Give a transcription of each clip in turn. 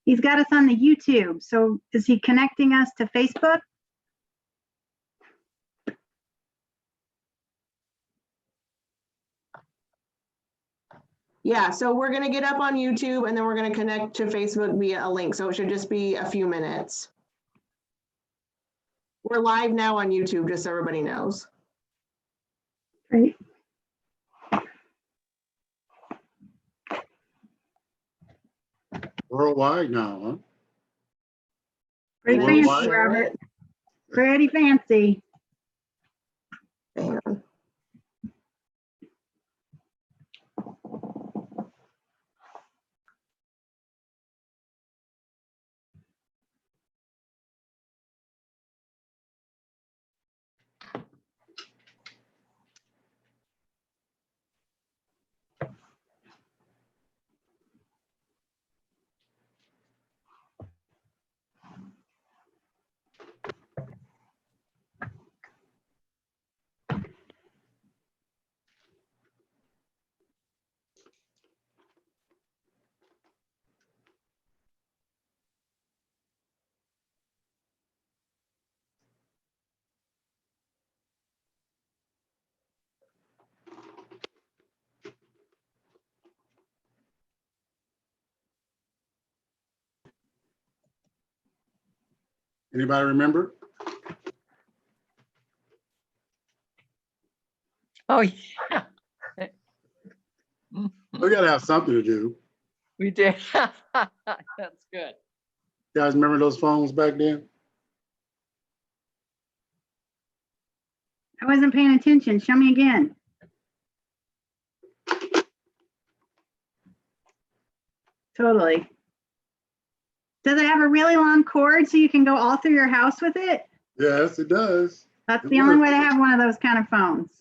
He's got us on the YouTube. So is he connecting us to Facebook? Yeah, so we're gonna get up on YouTube and then we're gonna connect to Facebook via a link. So it should just be a few minutes. We're live now on YouTube, just so everybody knows. Great. Worldwide now, huh? Pretty Let me fancy, share Robert. it. Pretty fancy. Hang on. Anybody remember? Oh, yeah. We gotta have something to do. We did. That's good. You guys remember those phones back then? I wasn't paying attention. Show me again. Totally. Does it have a really long cord so you can go all through your house with it? Yes, it does. That's It the only way works. to have one of those kind of phones.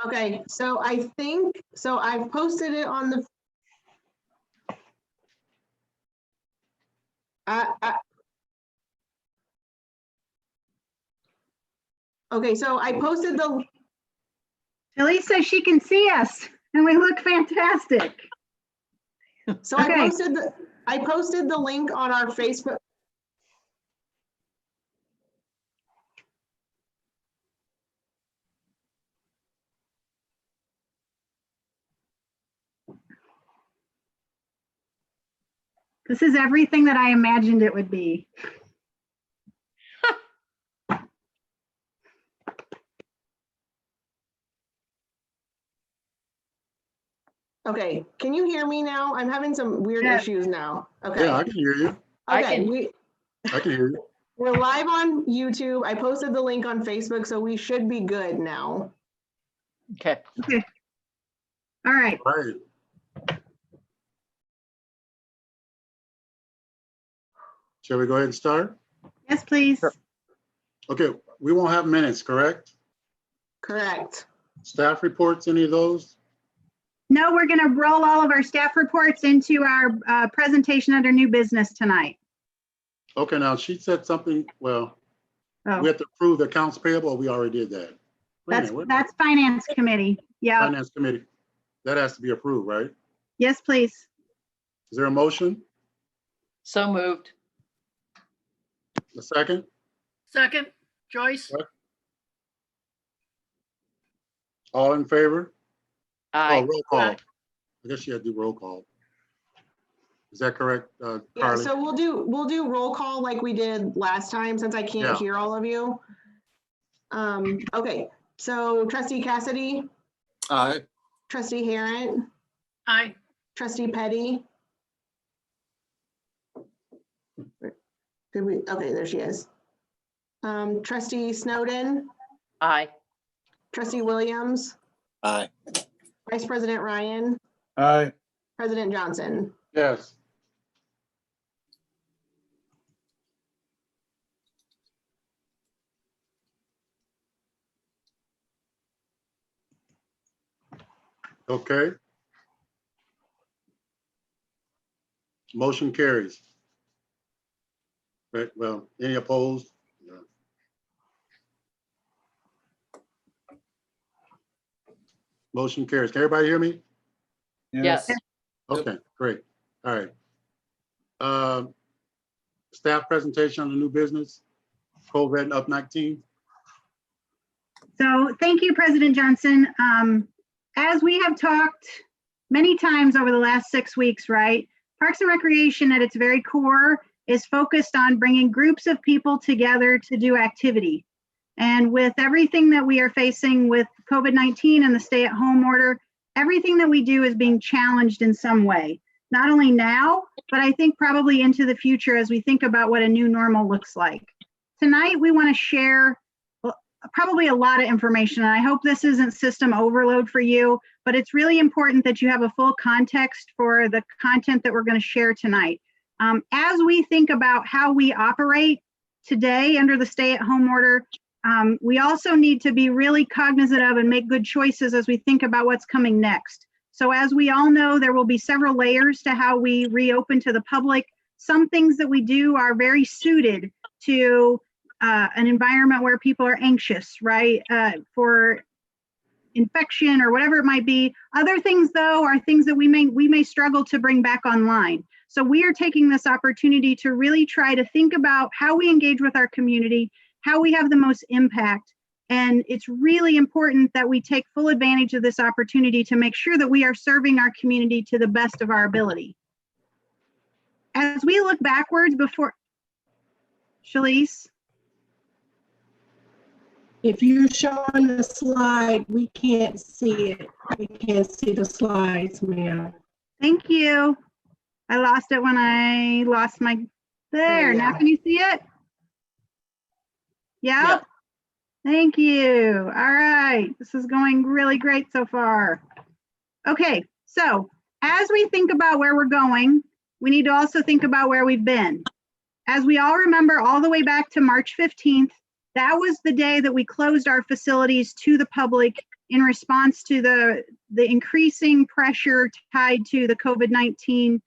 Okay, so I think, so I've posted it on the. Okay, so I posted the, Tilly says she can see us and we look fantastic. so Okay. I posted the link on our Facebook. This is everything that I imagined it would be. Okay, can you hear me now? I'm having some weird Yes. issues now. Okay. Yeah, I can hear you. I Okay, can- I can hear you. we're live on YouTube. I posted the link on Facebook, so we should be good now. Okay. Okay. All right. All right. Shall we go ahead and start? Yes, please. Sure. Okay, we won't have minutes, correct? Correct. Staff reports, any of those? No, we're going to roll all of our staff reports into our presentation under new business tonight. Okay, now she said something, well, Oh, we have to approve the accounts payable, or we already did that? Wait a minute, what- that's finance committee. Yeah. Finance committee, that has to be approved, right? Yes, please. Is there a motion? So moved. A second? Second, Joyce. All in favor? Oh, Aye. roll call. I guess you had to do roll call. Is that correct, Yeah, Carly? so we'll do roll call like we did last time, since I can't Yeah. hear all of you. Okay, so trustee Cassidy, Aye. trustee Harrent, Aye. trustee Petty. Did we, okay, there she is. Trustee Snowden, Aye. trustee Williams, Aye. vice president Ryan, Aye. president Johnson. Yes. Okay. Motion carries. Right, well, any opposed? No. Motion carries. Can everybody hear me? Yes. Okay, great. All right. Staff presentation on the new business, COVID and up-19. So thank you, President Johnson. As we have talked many times over the last 6 weeks, right? Parks and Recreation at its very core is focused on bringing groups of people together to do activity. And with everything that we are facing with COVID-19 and the stay-at-home order, everything that we do is being challenged in some way. Not only now, but I think probably into the future as we think about what a new normal looks like. Tonight, we want to share probably a lot of information, and I hope this isn't system overload for you, but it's really important that you have a full context for the content that we're going to share tonight. As we think about how we operate today under the stay-at-home order, we also need to be really cognizant of and make good choices as we think about what's coming next. So as we all know, there will be several layers to how we reopen to the public. Some things that we do are very suited to an environment where people are anxious, right? For infection or whatever it might be. Other things, though, are things that we may struggle to bring back online. So we are taking this opportunity to really try to think about how we engage with our community, how we have the most impact. And it's really important that we take full advantage of this opportunity to make sure that we are serving our community to the best of our ability. As we look backwards before, Shalise? If you're showing the slide, we can't see it. We can't see the slides, ma'am. Thank you. I lost it when I lost my, there, now can you see it? Yeah? Yep. Thank you. All right, this is going really great so far. Okay, so as we think about where we're going, we need to also think about where we've been. As we all remember, all the way back to March 15th, that was the day that we closed our facilities to the public in response to the increasing pressure tied to the COVID-19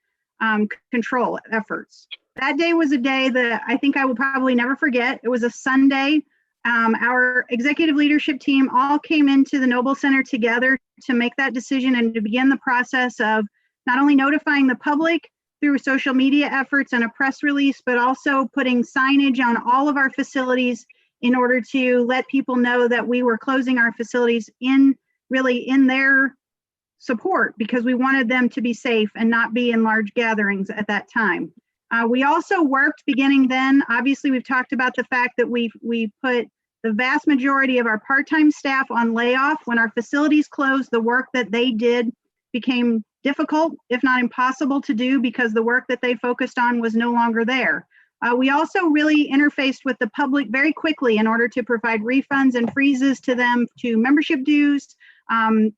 control efforts. That day was a day that I think I will probably never forget. It was a Sunday. Our executive leadership team all came into the Noble Center together to make that decision and to begin the process of not only notifying the public through social media efforts and a press release, but also putting signage on all of our facilities in order to let people know that we were closing our facilities in their support, because we wanted them to be safe and not be in large gatherings at that time. We also worked beginning then, obviously we've talked about the fact that we put the vast majority of our part-time staff on layoff. When our facilities closed, the work that they did became difficult, if not impossible to do, because the work that they focused on was no longer there. We also really interfaced with the public very quickly in order to provide refunds and freezes to them, to membership dues,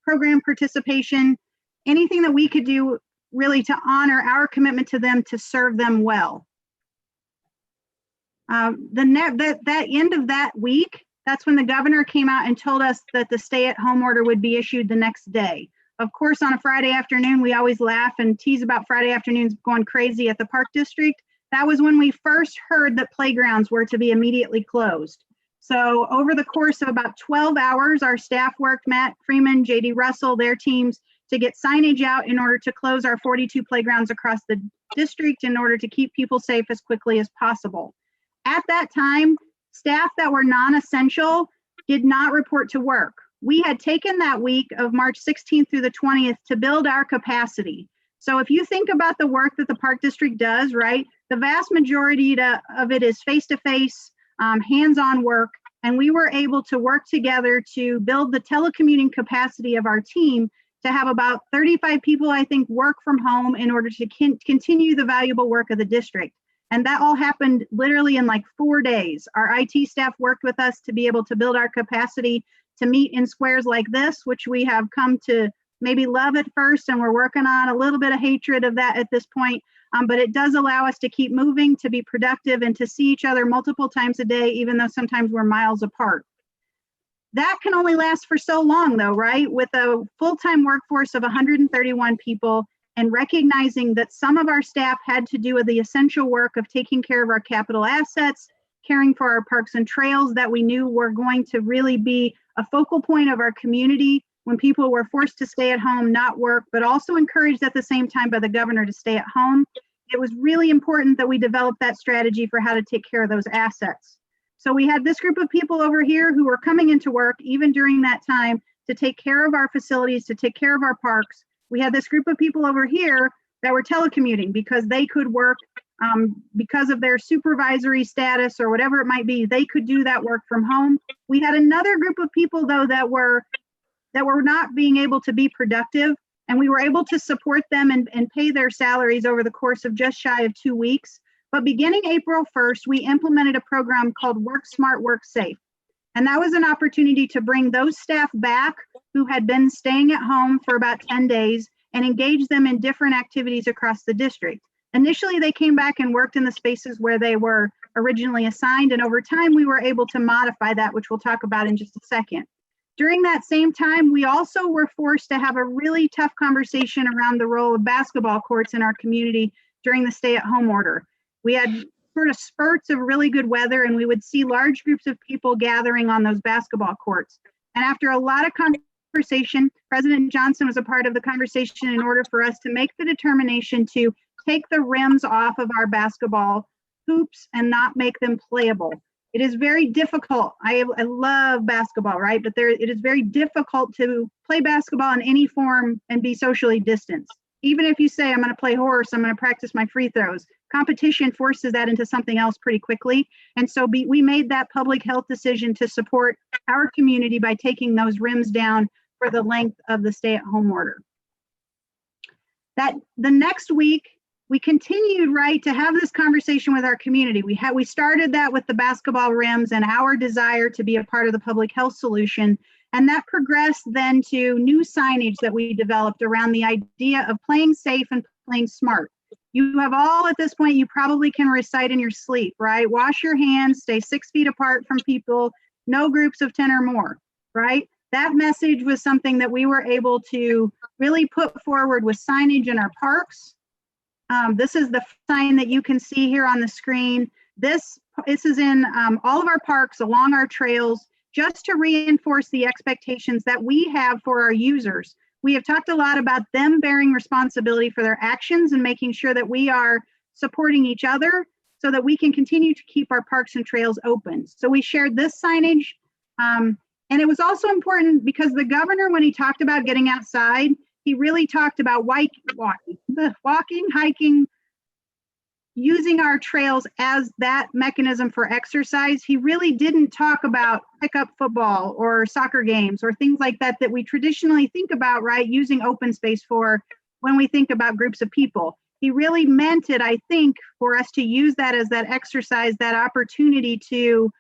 program participation, anything that we could do really to honor our commitment to them to serve them well. That end of that week, that's when the governor came out and told us that the stay-at-home order would be issued the next day. Of course, on a Friday afternoon, we always laugh and tease about Friday afternoons going crazy at the Park District. That was when we first heard that playgrounds were to be immediately closed. So over the course of about 12 hours, our staff worked, Matt Freeman, JD Russell, their teams, to get signage out in order to close our 42 playgrounds across the district in order to keep people safe as quickly as possible. At that time, staff that were non-essential did not report to work. We had taken that week of March 16th through the 20th to build our capacity. So if you think about the work that the Park District does, right, the vast majority of it is face-to-face, hands-on work, and we were able to work together to build the telecommuting capacity of our team to have about 35 people, I think, work from home in order to continue the valuable work of the district. And that all happened literally in like 4 days. Our IT staff worked with us to be able to build our capacity to meet in squares like this, which we have come to maybe love at first, and we're working on a little bit of hatred of that at this point. But it does allow us to keep moving, to be productive, and to see each other multiple times a day, even though sometimes we're miles apart. That can only last for so long though, right? With a full-time workforce of 131 people, and recognizing that some of our staff had to do with the essential work of taking care of our capital assets, caring for our parks and trails that we knew were going to really be a focal point of our community when people were forced to stay at home, not work, but also encouraged at the same time by the governor to stay at home. it was really important that we develop that strategy for how to take care of those assets. So we had this group of people over here who were coming into work even during that time to take care of our facilities, to take care of our parks. We had this group of people over here that were telecommuting because they could work because of their supervisory status or whatever it might be. They could do that work from home. We had another group of people though that were not being able to be productive, and we were able to support them and pay their salaries over the course of just shy of 2 weeks. But beginning April 1st, we implemented a program called Work Smart, Work Safe. And that was an opportunity to bring those staff back who had been staying at home for about 10 days and engage them in different activities across the district. Initially, they came back and worked in the spaces where they were originally assigned. And over time, we were able to modify that, which we'll talk about in just a second. During that same time, we also were forced to have a really tough conversation around the role of basketball courts in our community during the stay-at-home order. We had sort of spurts of really good weather, and we would see large groups of people gathering on those basketball courts. And after a lot of conversation, President Johnson was a part of the conversation in order for us to make the determination to take the rims off of our basketball hoops and not make them playable. It is very difficult. I love basketball, right? But it is very difficult to play basketball in any form and be socially distanced. Even if you say, I'm going to play horse, I'm going to practice my free throws, competition forces that into something else pretty quickly. And so we made that public health decision to support our community by taking those rims down for the length of the stay-at-home order. That the next week, we continued, right, to have this conversation with our community. We started that with the basketball rims and our desire to be a part of the public health solution. And that progressed then to new signage that we developed around the idea of playing safe and playing smart. You have all at this point, you probably can recite in your sleep, right? Wash your hands, stay 6 feet apart from people, no groups of 10 or more, right? That message was something that we were able to really put forward with signage in our parks. This is the sign that you can see here on the screen. This is in all of our parks along our trails, just to reinforce the expectations that we have for our users. We have talked a lot about them bearing responsibility for their actions and making sure that we are supporting each other so that we can continue to keep our parks and trails open. So we shared this signage. And it was also important because the governor, when he talked about getting outside, he really talked about walking, hiking, using our trails as that mechanism for exercise. He really didn't talk about pickup football or soccer games or things like that we traditionally think about, right, using open space for when we think about groups of people. He really meant it, I think, for us to use that as that exercise, that opportunity to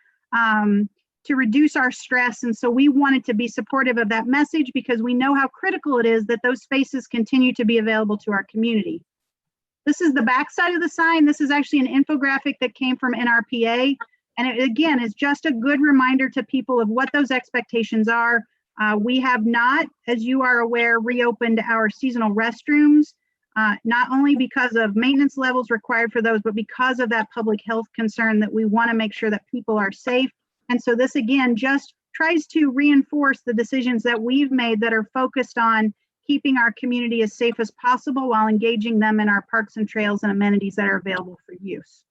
reduce our stress. And so we wanted to be supportive of that message because we know how critical it is that those spaces continue to be available to our community. This is the backside of the sign. This is actually an infographic that came from NRPA. And it, again, is just a good reminder to people of what those expectations are. We have not, as you are aware, reopened our seasonal restrooms, not only because of maintenance levels required for those, but because of that public health concern that we want to make sure that people are safe. And so this, again, just tries to reinforce the decisions that we've made that are focused on keeping our community as safe as possible while engaging them in our parks and trails and amenities that are available for use.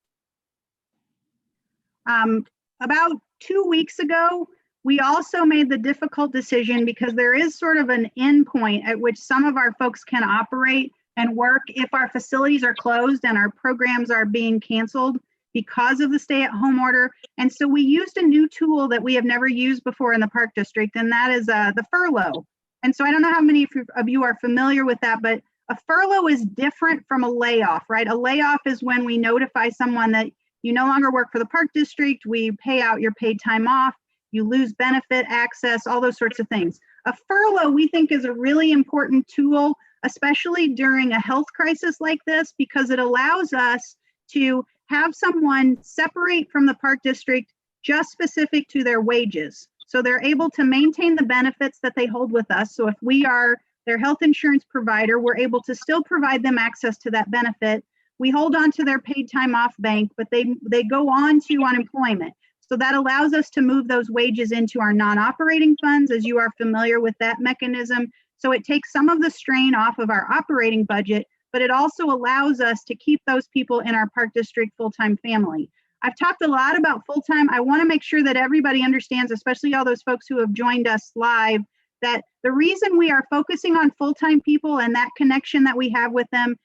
About 2 weeks ago, we also made the difficult decision because there is sort of an end point at which some of our folks can operate and work if our facilities are closed and our programs are being canceled because of the stay-at-home order. And so we used a new tool that we have never used before in the Park District, and that is the furlough. And so I don't know how many of you are familiar with that, but a furlough is different from a layoff, right? A layoff is when we notify someone that you no longer work for the Park District, we pay out your paid time off, you lose benefit access, all those sorts of things. A furlough, we think, is a really important tool, especially during a health crisis like this, because it allows us to have someone separate from the Park District just specific to their wages. So they're able to maintain the benefits that they hold with us. So if we are their health insurance provider, we're able to still provide them access to that benefit. We hold on to their paid time off bank, but they go on to unemployment. So that allows us to move those wages into our non-operating funds, as you are familiar with that mechanism. So it takes some of the strain off of our operating budget, but it also allows us to keep those people in our park district full-time family. I've talked a lot about full-time. I want to make sure that everybody understands, especially all those folks who have joined us live, that the reason we are focusing on full-time people and that connection that we have with them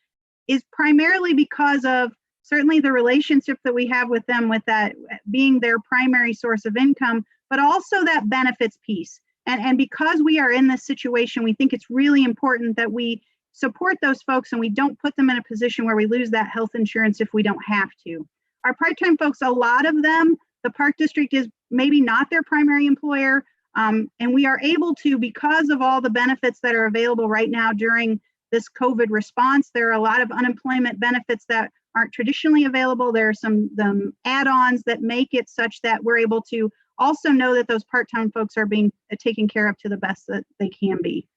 is primarily because of certainly the relationship that we have with them, with that being their primary source of income, but also that benefits piece. And because we are in this situation, we think it's really important that we support those folks and we don't put them in a position where we lose that health insurance if we don't have to. Our part-time folks, a lot of them, the park district is maybe not their primary employer, and we are able to, because of all the benefits that are available right now during this COVID response. There are a lot of unemployment benefits that aren't traditionally available. There are some add-ons that make it such that we're able to also know that those part-time folks are being taken care of to the best that they can be.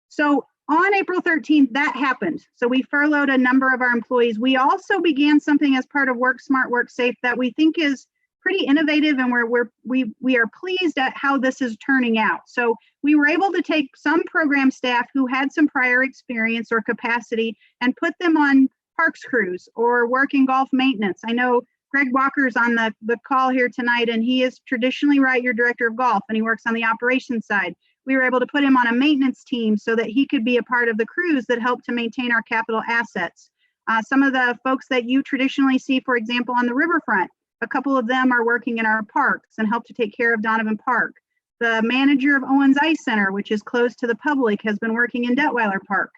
So on April 13th, that happened. So we furloughed a number of our employees. We also began something as part of Work Smart, Work Safe that we think is pretty innovative, and we are pleased at how this is turning out. So we were able to take some program staff who had some prior experience or capacity and put them on parks crews or work in golf maintenance. I know Greg Walker's on the call here tonight, and he is traditionally your director of golf, and he works on the operations side. We were able to put him on a maintenance team so that he could be a part of the crews that help to maintain our capital assets. Some of the folks that you traditionally see, for example, on the riverfront, a couple of them are working in our parks and help to take care of Donovan Park. The manager of Owens Ice Center, which is closed to the public, has been working in Detweiler Park.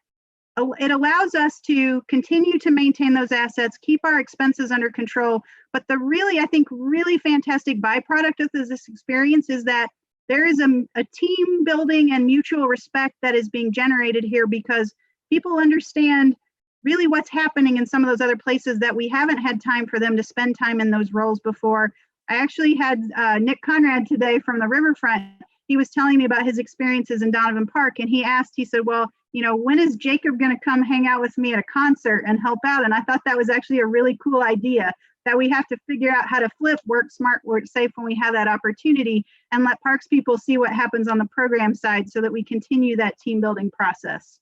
It allows us to continue to maintain those assets, keep our expenses under control. But the really, I think, really fantastic byproduct of this experience is that there is a team building and mutual respect that is being generated here, because people understand really what's happening in some of those other places that we haven't had time for them to spend time in those roles before. I actually had Nick Conrad today from the riverfront. He was telling me about his experiences in Donovan Park, and he said, well, you know, when is Jacob going to come hang out with me at a concert and help out? And I thought that was actually a really cool idea, that we have to figure out how to flip Work Smart, Work Safe when we have that opportunity, and let parks people see what happens on the program side so that we continue that team building process.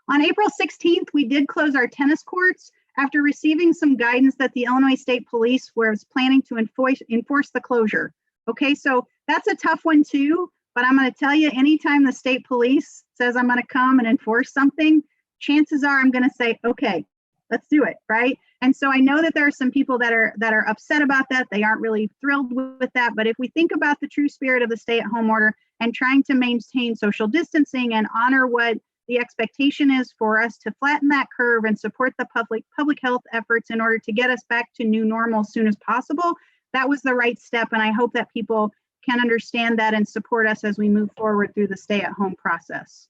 On April 16th, we did close our tennis courts after receiving some guidance that the Illinois State Police was planning to enforce the closure. Okay, so that's a tough one too, but I'm going to tell you, anytime the state police says I'm going to come and enforce something, chances are I'm going to say, okay, let's do it, right? And so I know that there are some people that are upset about that. They aren't really thrilled with that. But if we think about the true spirit of the stay-at-home order and trying to maintain social distancing and honor what the expectation is for us to flatten that curve and support the public health efforts in order to get us back to new normal as soon as possible, that was the right step. And I hope that people can understand that and support us as we move forward through the stay-at-home process.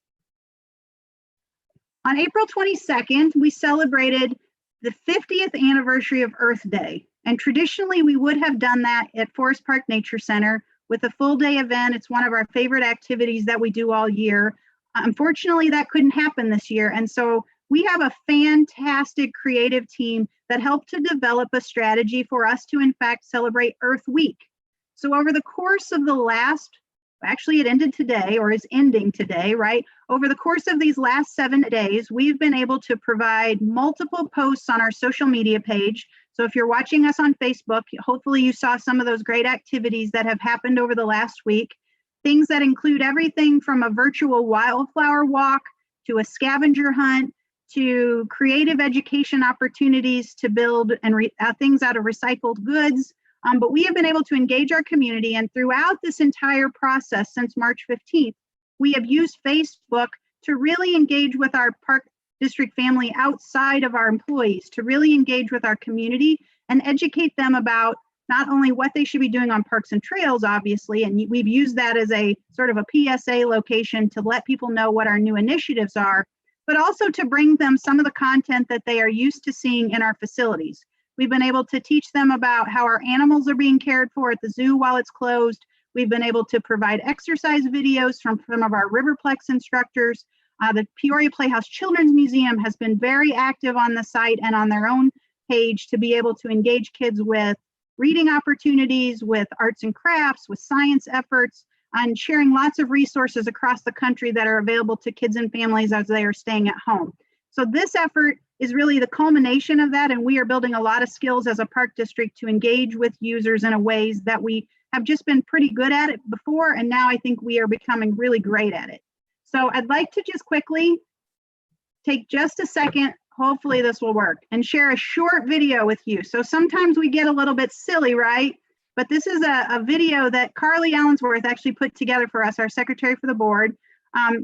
On April 22nd, we celebrated the 50th anniversary of Earth Day. And traditionally, we would have done that at Forest Park Nature Center with a full day event. It's one of our favorite activities that we do all year. Unfortunately, that couldn't happen this year. And so we have a fantastic creative team that helped to develop a strategy for us to, in fact, celebrate Earth Week. So over the course of the last, actually it ended today, or is ending today, right? Over the course of these last 7 days, we've been able to provide multiple posts on our social media page. So if you're watching us on Facebook, hopefully you saw some of those great activities that have happened over the last week. Things that include everything from a virtual wildflower walk to a scavenger hunt to creative education opportunities to build and things out of recycled goods. But we have been able to engage our community, and throughout this entire process since March 15th, we have used Facebook to really engage with our park district family outside of our employees, to really engage with our community and educate them about not only what they should be doing on parks and trails, obviously, and we've used that as a sort of a PSA location to let people know what our new initiatives are, but also to bring them some of the content that they are used to seeing in our facilities. We've been able to teach them about how our animals are being cared for at the zoo while it's closed. We've been able to provide exercise videos from some of our Riverplex instructors. The Peoria Playhouse Children's Museum has been very active on the site and on their own page to be able to engage kids with reading opportunities, with arts and crafts, with science efforts, and sharing lots of resources across the country that are available to kids and families as they are staying at home. So this effort is really the culmination of that, and we are building a lot of skills as a park district to engage with users in a ways that we have just been pretty good at it before, and now I think we are becoming really great at it. So I'd like to just quickly take just a second, hopefully this will work, and share a short video with you. So sometimes we get a little bit silly, right? But this is a video that Carly Allensworth actually put together for us, our secretary for the board.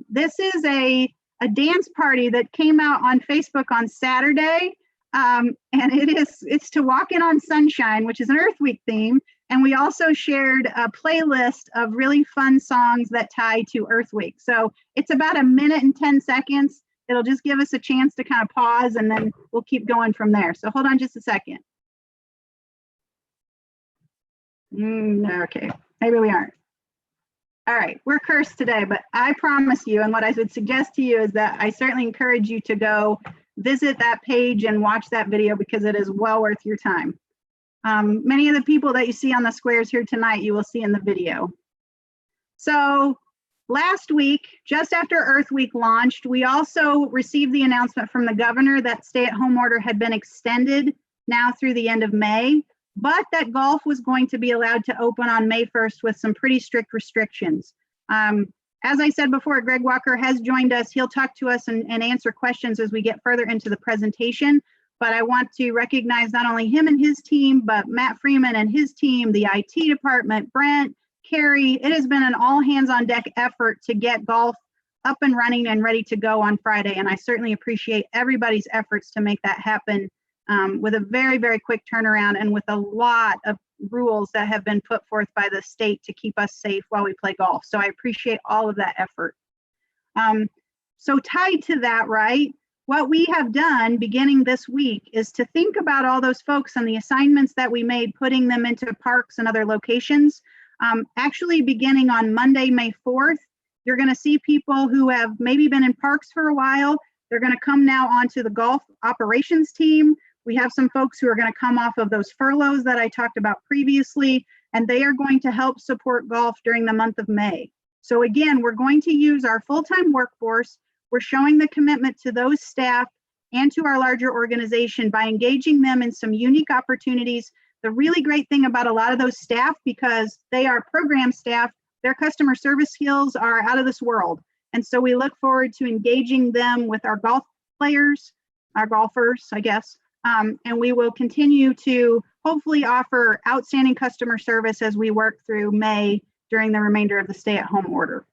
This is a dance party that came out on Facebook on Saturday. And it's to Walk In on Sunshine, which is an Earth Week theme. And we also shared a playlist of really fun songs that tie to Earth Week. So it's about 1 minute and 10 seconds. It'll just give us a chance to kind of pause, and then we'll keep going from there. So hold on just a second. Okay, maybe we aren't. All right, we're cursed today, but I promise you, and what I would suggest to you is that I certainly encourage you to go visit that page and watch that video, because it is well worth your time. Many of the people that you see on the squares here tonight, you will see in the video. So last week, just after Earth Week launched, we also received the announcement from the governor that stay-at-home order had been extended now through the end of May, but that golf was going to be allowed to open on May 1st with some pretty strict restrictions. As I said before, Greg Walker has joined us. He'll talk to us and answer questions as we get further into the presentation. But I want to recognize not only him and his team, but Matt Freeman and his team, the IT department, Brent, Carrie. It has been an all hands on deck effort to get golf up and running and ready to go on Friday. And I certainly appreciate everybody's efforts to make that happen with a very, very quick turnaround and with a lot of rules that have been put forth by the state to keep us safe while we play golf. So I appreciate all of that effort. So tied to that, right, what we have done beginning this week is to think about all those folks and the assignments that we made, putting them into parks and other locations. Actually beginning on Monday, May 4th, you're going to see people who have maybe been in parks for a while. They're going to come now onto the golf operations team. We have some folks who are going to come off of those furloughs that I talked about previously, and they are going to help support golf during the month of May. So again, we're going to use our full-time workforce. We're showing the commitment to those staff and to our larger organization by engaging them in some unique opportunities. The really great thing about a lot of those staff, because they are program staff, their customer service skills are out of this world. And so we look forward to engaging them with our golf players, our golfers, I guess, and we will continue to hopefully offer outstanding customer service as we work through May during the remainder of the stay-at-home order.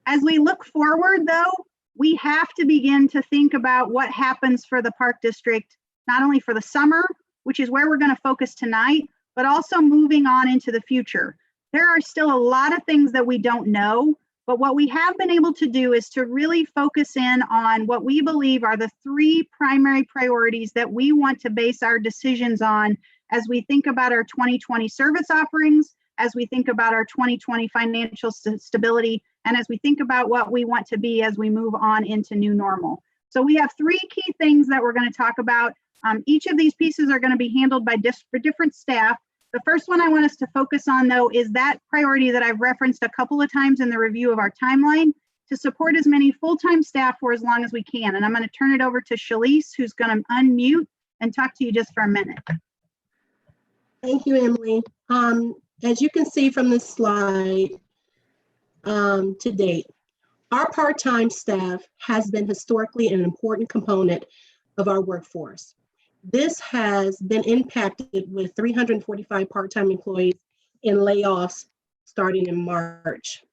As we look forward, though, we have to begin to think about what happens for the Park District, not only for the summer, which is where we're going to focus tonight, but also moving on into the future. There are still a lot of things that we don't know, but what we have been able to do is to really focus in on what we believe are the 3 primary priorities that we want to base our decisions on as we think about our 2020 service offerings, as we think about our 2020 financial stability, and as we think about what we want to be as we move on into new normal. So we have 3 key things that we're going to talk about. Each of these pieces are going to be handled by different staff. The first one I want us to focus on, though, is that priority that I've referenced a couple of times in the review of our timeline, to support as many full-time staff for as long as we can. And I'm going to turn it over to Shalise, who's going to unmute and talk to you just for a minute. Thank you, Emily. As you can see from this slide, to date, our part-time staff has been historically an important component of our workforce. This has been impacted with 345 part-time employees in layoffs starting in March.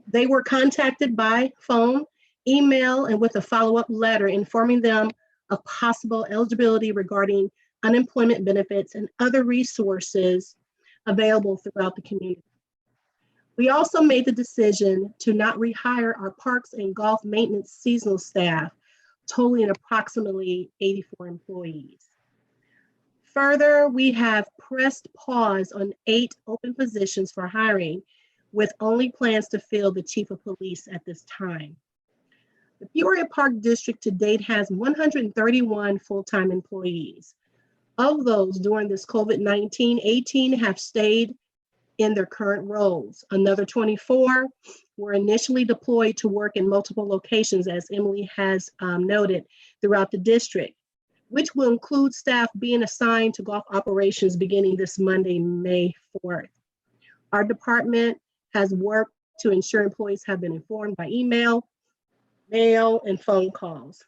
They were contacted by phone, email, and with a follow-up letter informing them of possible eligibility regarding unemployment benefits and other resources available throughout the community. We also made the decision to not rehire our parks and golf maintenance seasonal staff, totaling approximately 84 employees. Further, we have pressed pause on 8 open positions for hiring, with only plans to fill the chief of police at this time. The Peoria Park District to date has 131 full-time employees. Of those, during this COVID-19, 18 have stayed in their current roles. Another 24 were initially deployed to work in multiple locations, as Emily has noted, throughout the district, which will include staff being assigned to golf operations beginning this Monday, May 4th. Our department has worked to ensure employees have been informed by email, mail, and phone calls.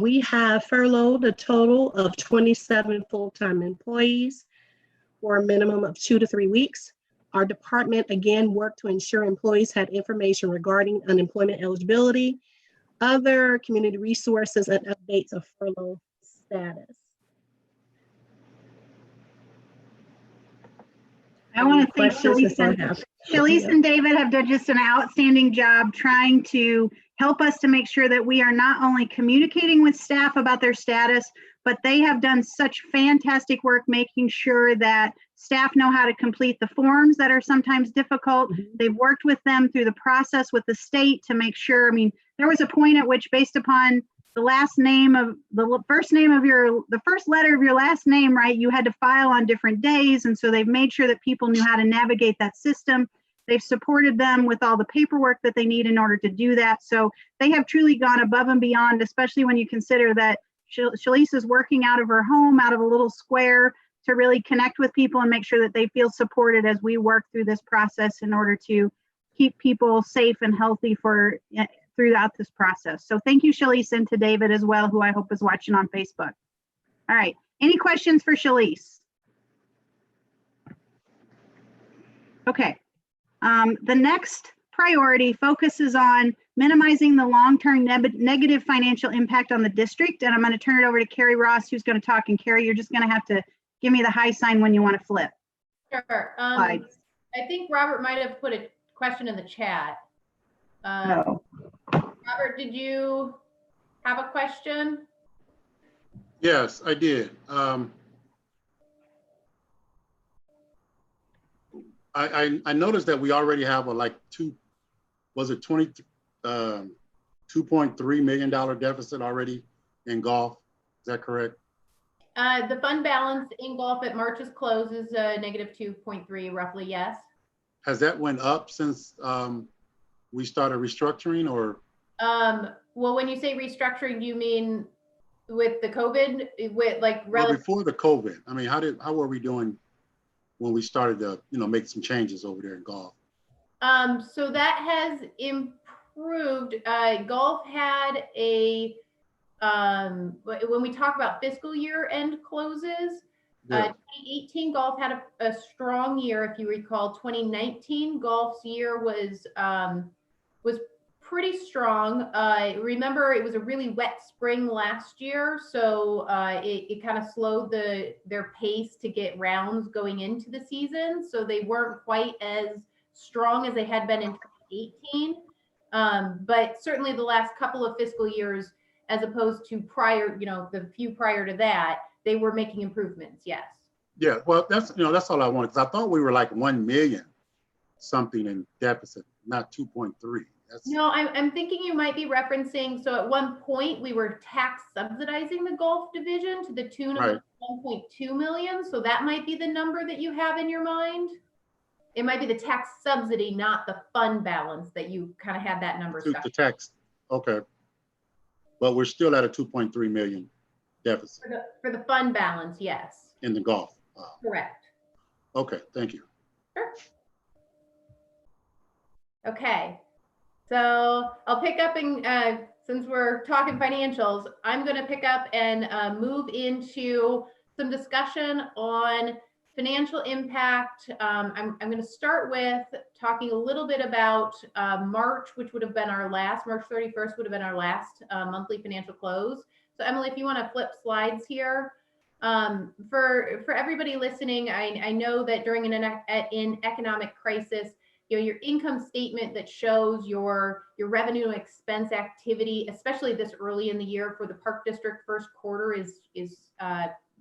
We have furloughed a total of 27 full-time employees for a minimum of 2 to 3 weeks. Our department again worked to ensure employees had information regarding unemployment eligibility, other community resources, and updates of furlough status. I want to thank Questions? Shalice and David have done just an outstanding job trying to help us to make sure that we are not only communicating with staff about their status, but they have done such fantastic work making sure that staff know how to complete the forms that are sometimes difficult. They've worked with them through the process with the state to make sure, I mean, there was a point at which, based upon the last name of the first letter of your last name, right, you had to file on different days. And so they've made sure that people knew how to navigate that system. They've supported them with all the paperwork that they need in order to do that. So they have truly gone above and beyond, especially when you consider that Shalice is working out of her home, out of a little square, to really connect with people and make sure that they feel supported as we work through this process in order to keep people safe and healthy throughout this process. So thank you, Shalice, and to David as well, who I hope is watching on Facebook. All right, any questions for Shalice? Okay, the next priority focuses on minimizing the long-term negative financial impact on the district. And I'm going to turn it over to Carrie Ross, who's going to talk. And Carrie, you're just going to have to give me the high sign when you want to flip. Sure. Slides. I think Robert might have put a question in the chat. Oh. Robert, did you have a question? Yes, I did. I noticed that we already have $2.3 million deficit already in golf. Is that correct? The fund balance in golf at March's close is negative 2.3, roughly, yes. Has that went up since we started restructuring, or? Well, when you say restructuring, you mean with the COVID, with like Well, before the COVID? I mean, how were we doing when we started to, make some changes over there in golf? So that has improved. Golf had a, when we talk about fiscal year end closes, Yeah. 2018 golf had a strong year. If you recall, 2019 golf's year was pretty strong. Remember, it was a really wet spring last year, so it kind of slowed their pace to get rounds going into the season. So they weren't quite as strong as they had been in 2018. But certainly the last couple of fiscal years, as opposed to prior, the few prior to that, they were making improvements. Yes. Yeah. Well, that's all I wanted, because I thought we were like 1 million something in deficit, not 2.3. No, I'm thinking you might be referencing, so at one point we were tax subsidizing the golf division to the tune of 1.2 million. So that might be the number that you have in your mind. It might be the tax subsidy, not the fund balance, that you kind of had that number. The tax, okay. But we're still at a 2.3 million deficit. For the fund balance, yes. In the golf. Correct. Okay, thank you. Sure. Okay. So I'll pick up since we're talking financials, I'm going to pick up and move into some discussion on financial impact. I'm going to start with talking a little bit about March, which would have been our last, March 31st would have been our last monthly financial close. So Emily, if you want to flip slides here. For everybody listening, I know that during an economic crisis, your income statement that shows your revenue and expense activity, especially this early in the year for the Park District, first quarter is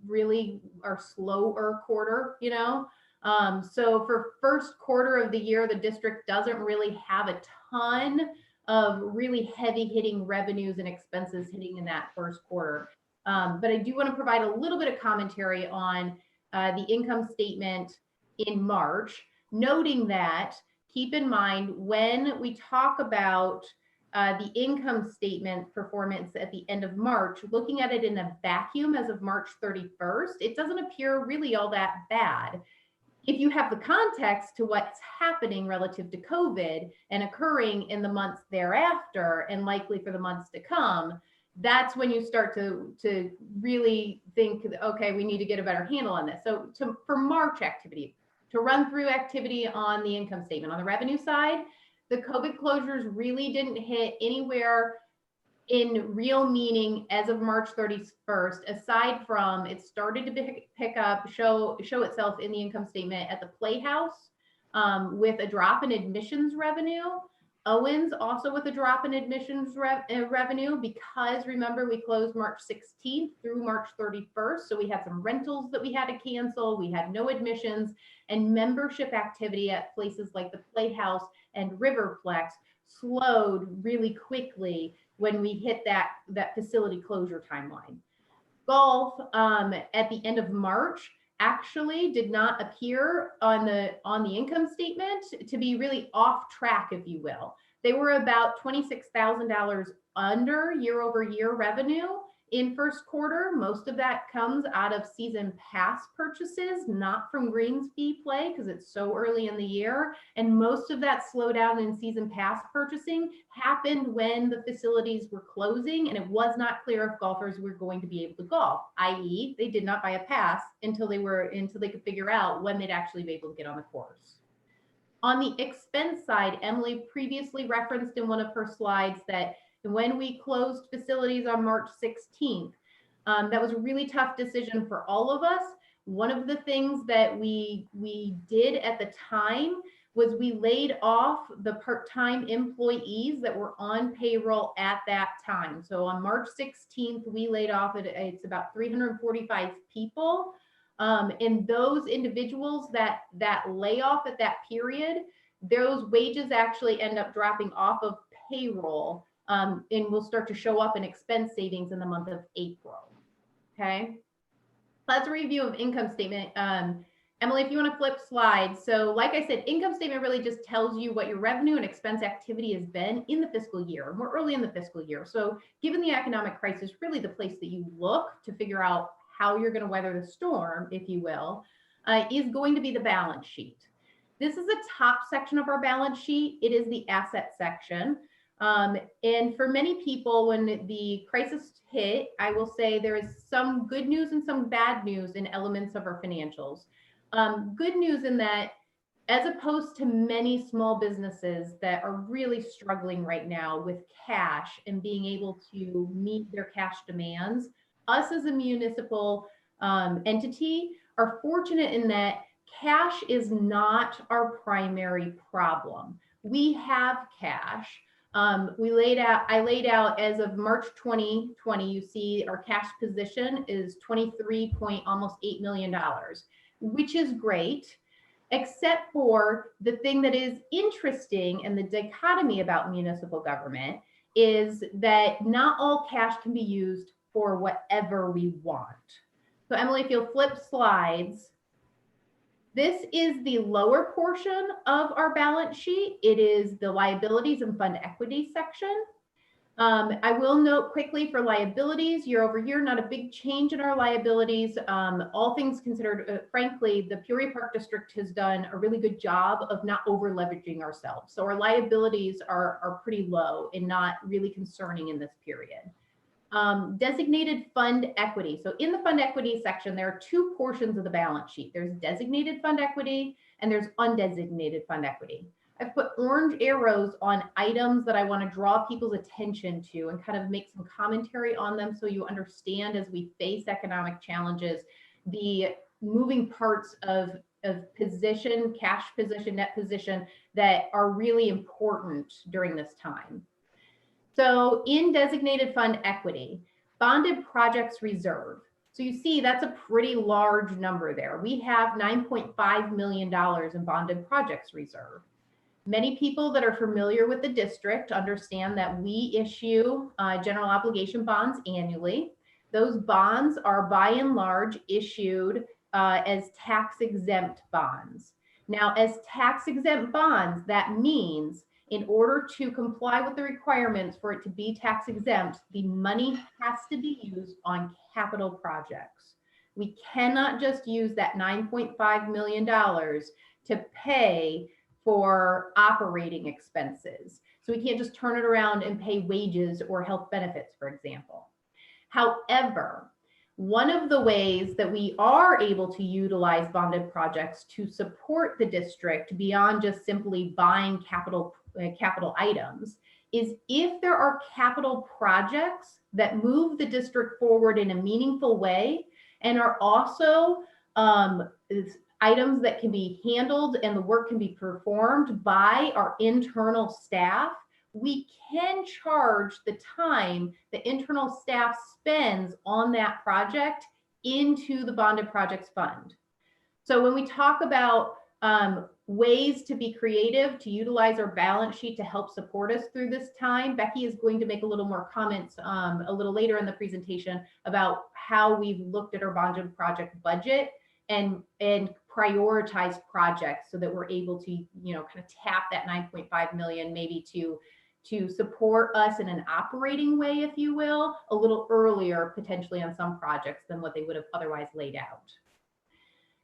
really our slower quarter, So for first quarter of the year, the district doesn't really have a ton of really heavy hitting revenues and expenses hitting in that first quarter. But I do want to provide a little bit of commentary on the income statement in March. noting that, keep in mind when we talk about the income statement performance at the end of March, looking at it in a vacuum as of March 31st, it doesn't appear really all that bad. If you have the context to what's happening relative to COVID and occurring in the months thereafter and likely for the months to come, that's when you start to really think, okay, we need to get a better handle on this. So for March activity, to run through activity on the income statement, on the revenue side, the COVID closures really didn't hit anywhere in real meaning as of March 31st, aside from it started to pick up, show itself in the income statement at the Playhouse with a drop in admissions revenue. Owens also with a drop in admissions revenue, because remember we closed March 16th through March 31st. So we had some rentals that we had to cancel. We had no admissions, and membership activity at places like the Playhouse and Riverplex slowed really quickly when we hit that facility closure timeline. Golf at the end of March actually did not appear on the income statement to be really off track, if you will. They were about $26,000 under year-over-year revenue in first quarter. Most of that comes out of season pass purchases, not from greens fee play, because it's so early in the year. And most of that slowdown in season pass purchasing happened when the facilities were closing and it was not clear if golfers were going to be able to golf, i.e. they did not buy a pass until they could figure out when they'd actually be able to get on the course. On the expense side, Emily previously referenced in one of her slides that when we closed facilities on March 16th, that was a really tough decision for all of us. One of the things that we did at the time was we laid off the part-time employees that were on payroll at that time. So on March 16th, we laid off, it's about 345 people. And those individuals that layoff at that period, those wages actually end up dropping off of payroll and will start to show up in expense savings in the month of April. Okay, that's a review of income statement. Emily, if you want to flip slides. So like I said, income statement really just tells you what your revenue and expense activity has been in the fiscal year. And we're early in the fiscal year. So given the economic crisis, really the place that you look to figure out how you're going to weather the storm, if you will, is going to be the balance sheet. This is the top section of our balance sheet. It is the asset section. And for many people, when the crisis hit, I will say there is some good news and some bad news in elements of our financials. Good news in that, as opposed to many small businesses that are really struggling right now with cash and being able to meet their cash demands, us as a municipal entity are fortunate in that cash is not our primary problem. We have cash. I laid out as of March 2020, you see our cash position is almost $23.8 million, which is great, except for the thing that is interesting and the dichotomy about municipal government is that not all cash can be used for whatever we want. So Emily, if you'll flip slides, this is the lower portion of our balance sheet. It is the liabilities and fund equity section. I will note quickly for liabilities, year over year, not a big change in our liabilities. All things considered, frankly, the Peoria Park District has done a really good job of not over leveraging ourselves. So our liabilities are pretty low and not really concerning in this period. Designated fund equity. So in the fund equity section, there are two portions of the balance sheet. There's designated fund equity and there's undesignated fund equity. I've put orange arrows on items that I want to draw people's attention to and kind of make some commentary on them so you understand as we face economic challenges, the moving parts of position, cash position, net position that are really important during this time. So in designated fund equity, bonded projects reserve. So you see that's a pretty large number there. We have $9.5 million in bonded projects reserve. Many people that are familiar with the district understand that we issue general obligation bonds annually. Those bonds are by and large issued as tax exempt bonds. Now, as tax exempt bonds, that means in order to comply with the requirements for it to be tax exempt, the money has to be used on capital projects. We cannot just use that $9.5 million to pay for operating expenses. So we can't just turn it around and pay wages or health benefits, for example. However, one of the ways that we are able to utilize bonded projects to support the district beyond just simply buying capital items is if there are capital projects that move the district forward in a meaningful way and are also items that can be handled and the work can be performed by our internal staff, we can charge the time the internal staff spends on that project into the bonded projects fund. So when we talk about ways to be creative, to utilize our balance sheet to help support us through this time, Becky is going to make a little more comments a little later in the presentation about how we've looked at our bonded project budget and prioritize projects so that we're able to, you know, kind of tap that 9.5 million maybe to support us in an operating way, if you will, a little earlier potentially on some projects than what they would have otherwise laid out.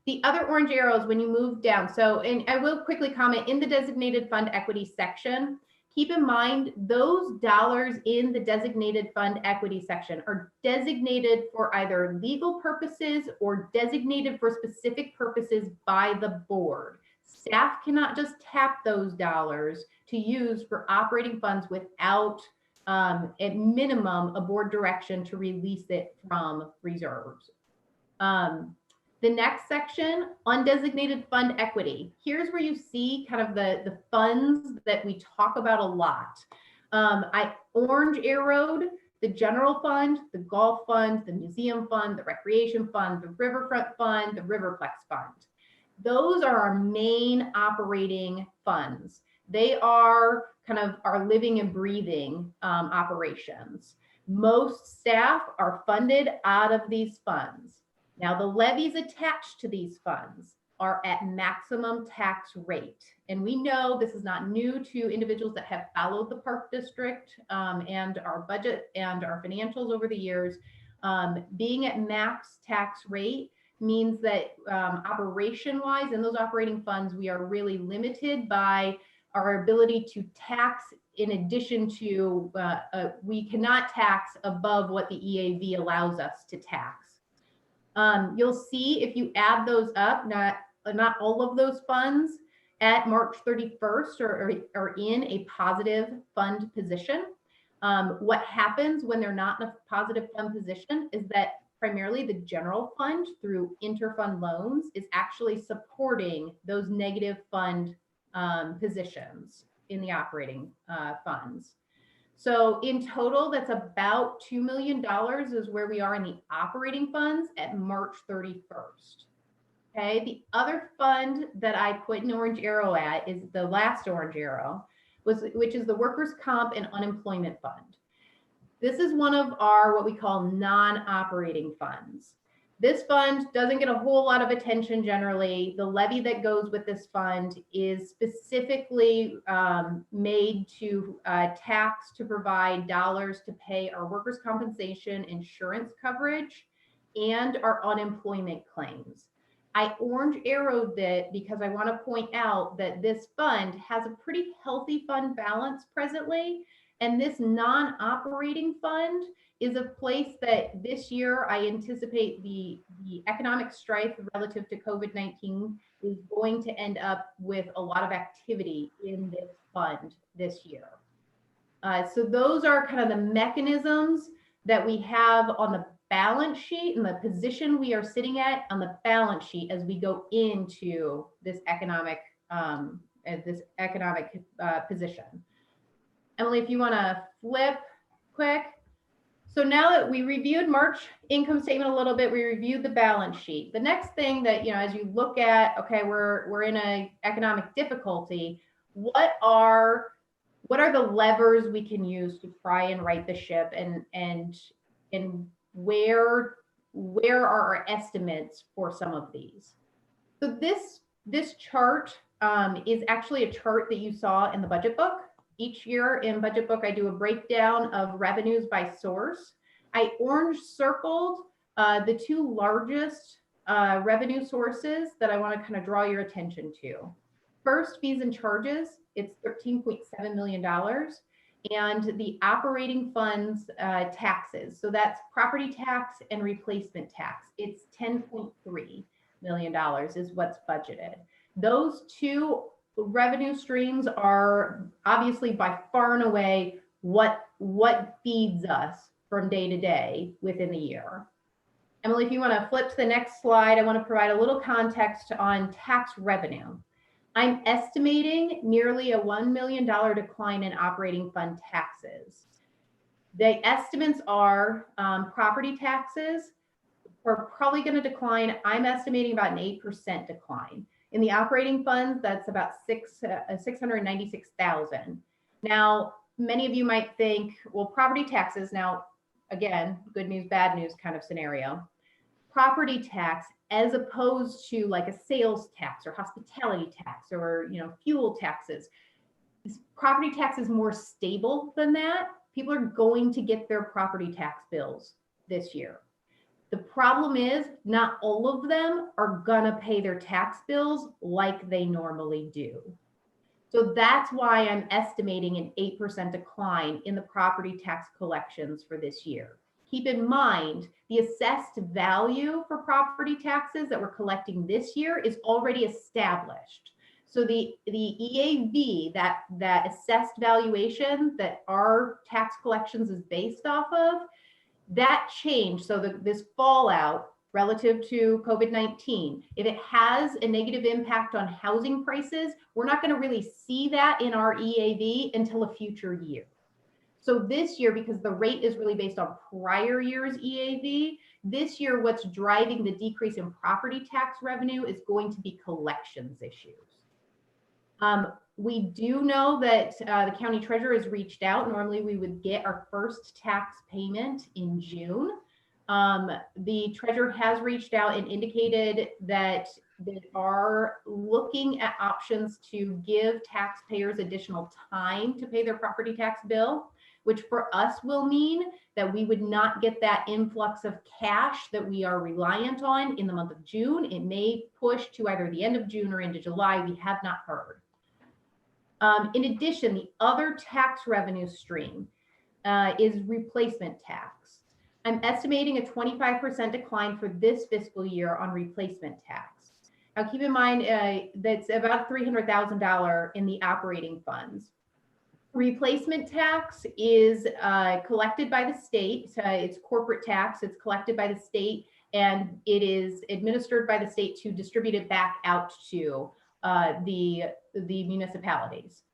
The other orange arrows when you move down. So, and I will quickly comment in the designated fund equity section, keep in mind those dollars in the designated fund equity section are designated for either legal purposes or designated for specific purposes by the board. Staff cannot just tap those dollars to use for operating funds without, at minimum, a board direction to release it from reserves. The next section, undesignated fund equity. Here's where you see kind of the funds that we talk about a lot. I orange arrowed the general fund, the golf fund, the museum fund, the recreation fund, the riverfront fund, the riverplex fund. Those are our main operating funds. They are kind of our living and breathing operations. Most staff are funded out of these funds. Now, the levies attached to these funds are at maximum tax rate. And we know this is not new to individuals that have followed the Park District and our budget and our financials over the years. Being at max tax rate means that operation-wise in those operating funds, we are really limited by our ability to tax in addition to, we cannot tax above what the EAV allows us to tax. You'll see if you add those up, not all of those funds at March 31st are in a positive fund position. What happens when they're not in a positive fund position is that primarily the general fund through interfund loans is actually supporting those negative fund positions in the operating funds. So in total, that's about $2 million is where we are in the operating funds at March 31st. Okay, the other fund that I put an orange arrow at is the last orange arrow, which is the workers' comp and unemployment fund. This is one of our what we call non-operating funds. This fund doesn't get a whole lot of attention generally. The levy that goes with this fund is specifically made to tax to provide dollars to pay our workers' compensation insurance coverage and our unemployment claims. I orange arrowed it because I want to point out that this fund has a pretty healthy fund balance presently. And this non-operating fund is a place that this year I anticipate the economic strife relative to COVID-19 is going to end up with a lot of activity in this fund this year. So those are kind of the mechanisms that we have on the balance sheet and the position we are sitting at on the balance sheet as we go into this economic position. Emily, if you want to flip quick. So now that we reviewed March income statement a little bit, we reviewed the balance sheet. The next thing that, you know, as you look at, okay, we're in an economic difficulty, what are the levers we can use to try and right the ship, and where are our estimates for some of these? So This chart is actually a chart that you saw in the budget book. Each year in budget book, I do a breakdown of revenues by source. I orange circled the two largest revenue sources that I want to kind of draw your attention to. First, fees and charges, it's $13.7 million. And the operating funds taxes, so that's property tax and replacement tax, it's $10.3 million is what's budgeted. Those two revenue streams are obviously by far and away what feeds us from day to day within the year. Emily, if you want to flip to the next slide, I want to provide a little context on tax revenue. I'm estimating nearly a $1 million decline in operating fund taxes. The estimates are property taxes are probably going to decline. I'm estimating about an 8% decline. In the operating funds, that's about 696,000. Now, many of you might think, well, property taxes, now, again, good news, bad news kind of scenario. Property tax, as opposed to like a sales tax or hospitality tax or fuel taxes, property tax is more stable than that. People are going to get their property tax bills this year. The problem is not all of them are gonna pay their tax bills like they normally do. So that's why I'm estimating an 8% decline in the property tax collections for this year. Keep in mind, the assessed value for property taxes that we're collecting this year is already established. So the EAV, that assessed valuation that our tax collections is based off of, that changed. So this fallout relative to COVID-19, if it has a negative impact on housing prices, we're not going to really see that in our EAV until a future year. So this year, because the rate is really based on prior year's EAV, this year what's driving the decrease in property tax revenue is going to be collections issues. We do know that the county treasurer has reached out. Normally we would get our first tax payment in June. The treasurer has reached out and indicated that they are looking at options to give taxpayers additional time to pay their property tax bill, which for us will mean that we would not get that influx of cash that we are reliant on in the month of June. It may push to either the end of June or into July. We have not heard. In addition, the other tax revenue stream is replacement tax. I'm estimating a 25% decline for this fiscal year on replacement tax. Now keep in mind that's about $300,000 in the operating funds. Replacement tax is collected by the state. It's corporate tax. It's collected by the state, and it is administered by the state to distribute it back out to the municipalities.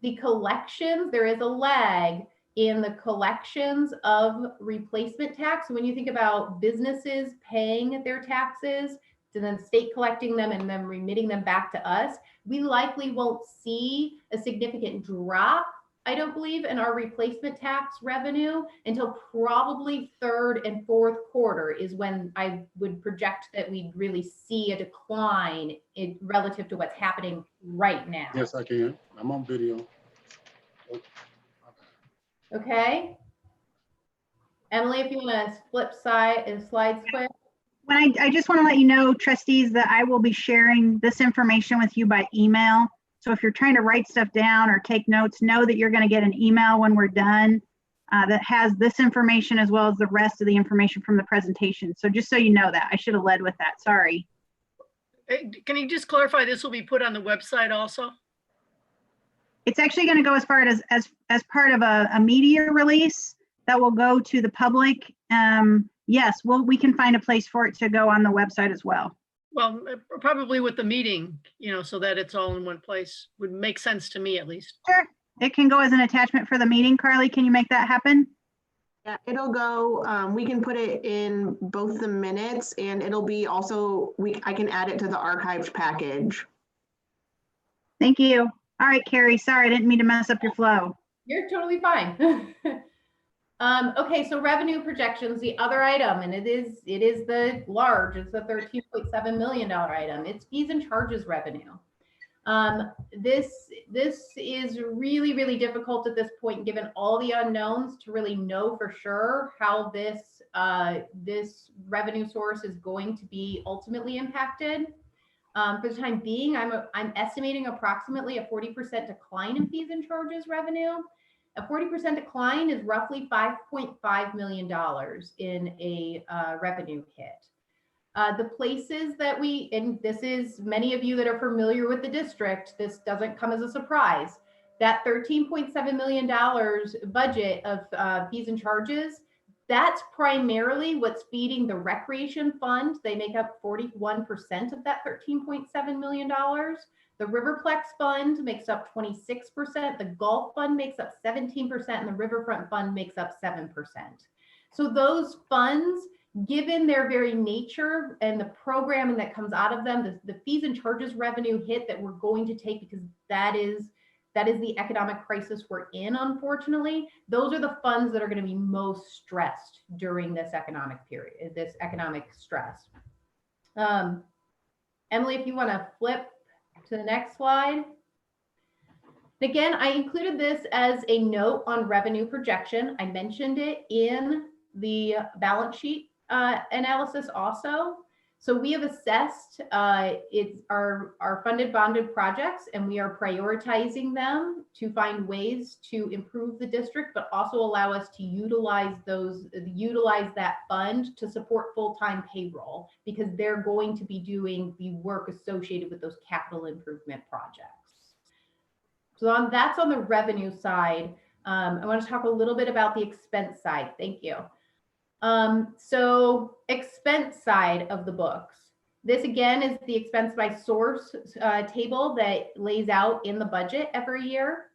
The collections, there is a lag in the collections of replacement tax. When you think about businesses paying their taxes, and then state collecting them and then remitting them back to us, we likely won't see a significant drop, I don't believe, in our replacement tax revenue until probably third and fourth quarter is when I would project that we'd really see a decline relative to what's happening right now. Yes, I can. I'm on video. Okay. Emily, if you want to flip slides quick. When I just want to let you know, trustees, that I will be sharing this information with you by email. So if you're trying to write stuff down or take notes, know that you're going to get an email when we're done that has this information as well as the rest of the information from the presentation. So just so you know that, I should have led with that. Sorry. Can you just clarify, this will be put on the website also? It's actually going to go as far as part of a media release that will go to the public. Yes, we can find a place for it to go on the website as well. Well, probably with the meeting, so that it's all in one place would make sense to me at least. Sure. It can go as an attachment for the meeting. Carly, can you make that happen? Yeah, it'll go, we can put it in both the minutes and it'll be also, I can add it to the archived package. Thank you. All right, Carrie, sorry, I didn't mean to mess up your flow. You're totally fine. Okay, so revenue projections, the other item, and it is the large, it's the $13.7 million item. It's fees and charges revenue. This is really, really difficult at this point, given all the unknowns, to really know for sure how this this revenue source is going to be ultimately impacted. For the time being, I'm estimating approximately a 40% decline in fees and charges revenue. A 40% decline is roughly $5.5 million in a revenue hit. The places that and this is many of you that are familiar with the district, this doesn't come as a surprise. That $13.7 million budget of fees and charges, that's primarily what's feeding the recreation fund. They make up 41% of that $13.7 million. The Riverplex Fund makes up 26%, the Golf Fund makes up 17%, and the Riverfront Fund makes up 7%. So those funds, given their very nature and the programming that comes out of them, the fees and charges revenue hit that we're going to take, because that is the economic crisis we're in, unfortunately, those are the funds that are going to be most stressed during this economic period, this economic stress. Emily, if you want to flip to the next slide. Again, I included this as a note on revenue projection. I mentioned it in the balance sheet analysis also. So we have assessed it's our funded bonded projects, and we are prioritizing them to find ways to improve the district, but also allow us to utilize that fund to support full-time payroll, because they're going to be doing the work associated with those capital improvement projects. So that's on the revenue side. I want to talk a little bit about the expense side. Thank you. So expense side of the books. This again is the expense by source table that lays out in the budget every year.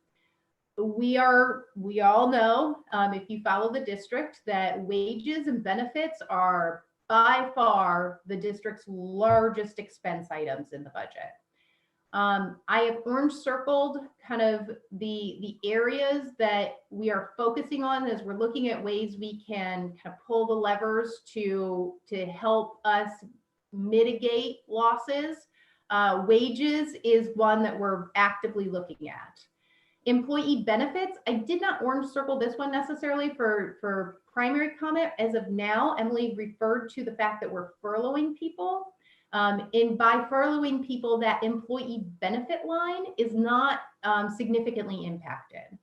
We all know, if you follow the district, that wages and benefits are by far the district's largest expense items in the budget. I have orange circled kind of the areas that we are focusing on as we're looking at ways we can kind of pull the levers to help us mitigate losses. Wages is one that we're actively looking at. Employee benefits, I did not orange circle this one necessarily for primary comment. As of now, Emily referred to the fact that we're furloughing people. And by furloughing people, that employee benefit line is not significantly impacted.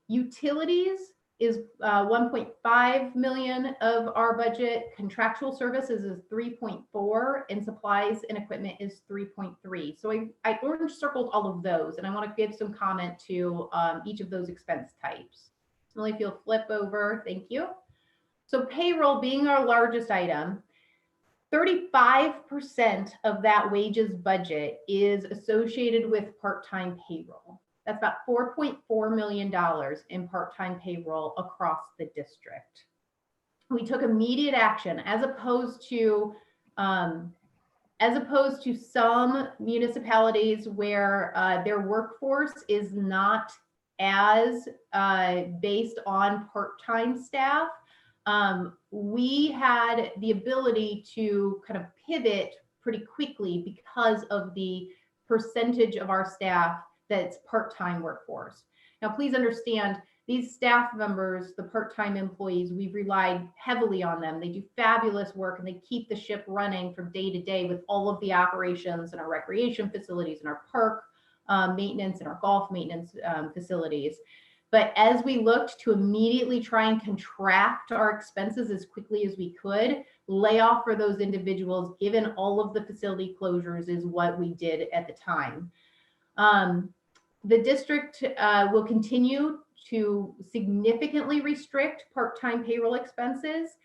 Utilities is 1.5 million of our budget. Contractual services is 3.4, and supplies and equipment is 3.3. So I orange circled all of those, and I want to give some comment to each of those expense types. Emily, if you'll flip over, thank you. So payroll being our largest item, 35% of that wages budget is associated with part-time payroll. That's about $4.4 million in part-time payroll across the district. We took immediate action, as opposed to some municipalities where their workforce is not as based on part-time staff. We had the ability to kind of pivot pretty quickly because of the percentage of our staff that's part-time workforce. Now, please understand, these staff members, the part-time employees, we've relied heavily on them. They do fabulous work, and they keep the ship running from day to day with all of the operations in our recreation facilities, and our park maintenance, and our golf maintenance facilities. But as we looked to immediately try and contract our expenses as quickly as we could, layoff for those individuals, given all of the facility closures, is what we did at the time. The district will continue to significantly restrict part-time payroll expenses.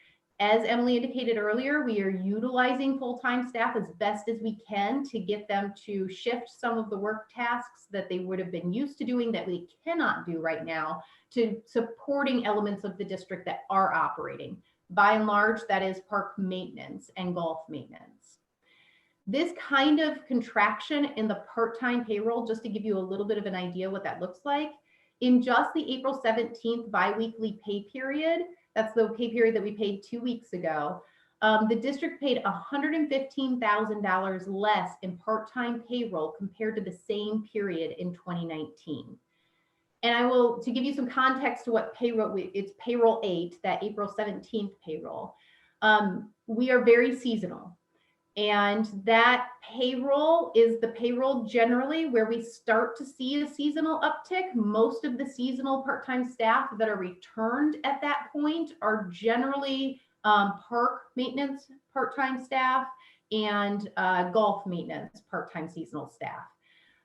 As Emily indicated earlier, we are utilizing full-time staff as best as we can to get them to shift some of the work tasks that they would have been used to doing that we cannot do right now, to supporting elements of the district that are operating. By and large, that is park maintenance and golf maintenance. This kind of contraction in the part-time payroll, just to give you a little bit of an idea what that looks like, in just the April 17th biweekly pay period, that's the pay period that we paid 2 weeks ago, the district paid $115,000 less in part-time payroll compared to the same period in 2019. And I will, to give you some context to what payroll, it's payroll 8, that April 17th payroll. We are very seasonal. And that payroll is the payroll generally where we start to see a seasonal uptick. Most of the seasonal part-time staff that are returned at that point are generally park maintenance part-time staff and golf maintenance part-time seasonal staff.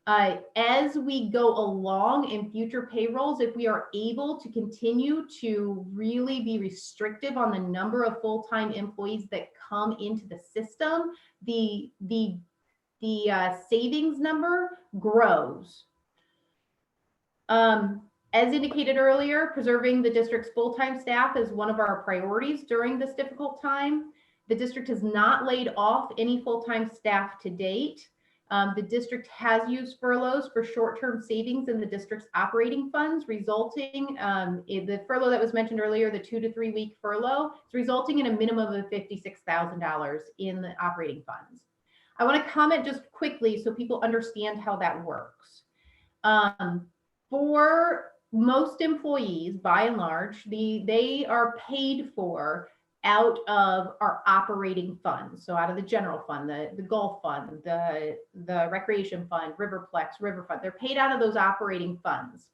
As we go along in future payrolls, if we are able to continue to really be restrictive on the number of full-time employees that come into the system, the savings number grows. As indicated earlier, preserving the district's full-time staff is one of our priorities during this difficult time. The district has not laid off any full-time staff to date. The district has used furloughs for short-term savings in the district's operating funds, resulting in the furlough that was mentioned earlier, the 2 to 3 week furlough, it's resulting in a minimum of $56,000 in the operating funds. I want to comment just quickly so people understand how that works. For most employees, by and large, they are paid for out of our operating funds. So out of the general fund, the golf fund, the recreation fund, Riverplex, River Fund, they're paid out of those operating funds.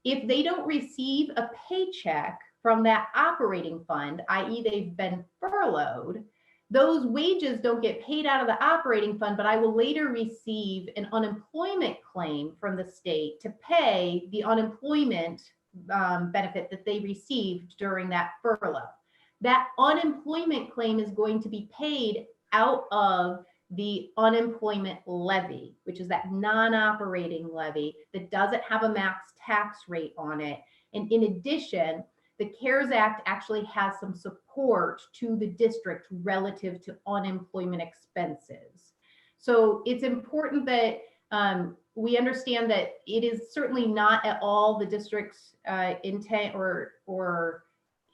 If they don't receive a paycheck from that operating fund, i.e. they've been furloughed, those wages don't get paid out of the operating fund, but I will later receive an unemployment claim from the state to pay the unemployment benefit that they received during that furlough. That unemployment claim is going to be paid out of the unemployment levy, which is that non-operating levy that doesn't have a max tax rate on it. And in addition, the CARES Act actually has some support to the district relative to unemployment expenses. So it's important that we understand that it is certainly not at all the district's intent or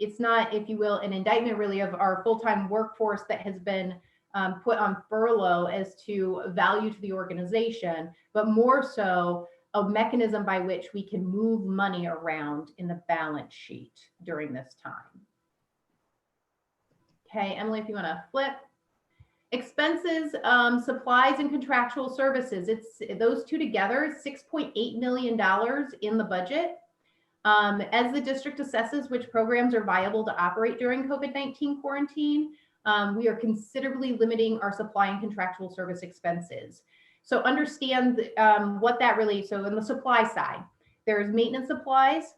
it's not, if you will, an indictment really of our full-time workforce that has been put on furlough as to value to the organization, but more so a mechanism by which we can move money around in the balance sheet during this time. Okay, Emily, if you want to flip. Expenses, supplies and contractual services, it's those two together, $6.8 million in the budget. As the district assesses which programs are viable to operate during COVID-19 quarantine, we are considerably limiting our supply and contractual service expenses. So understand what that really, so on the supply side, there's maintenance supplies.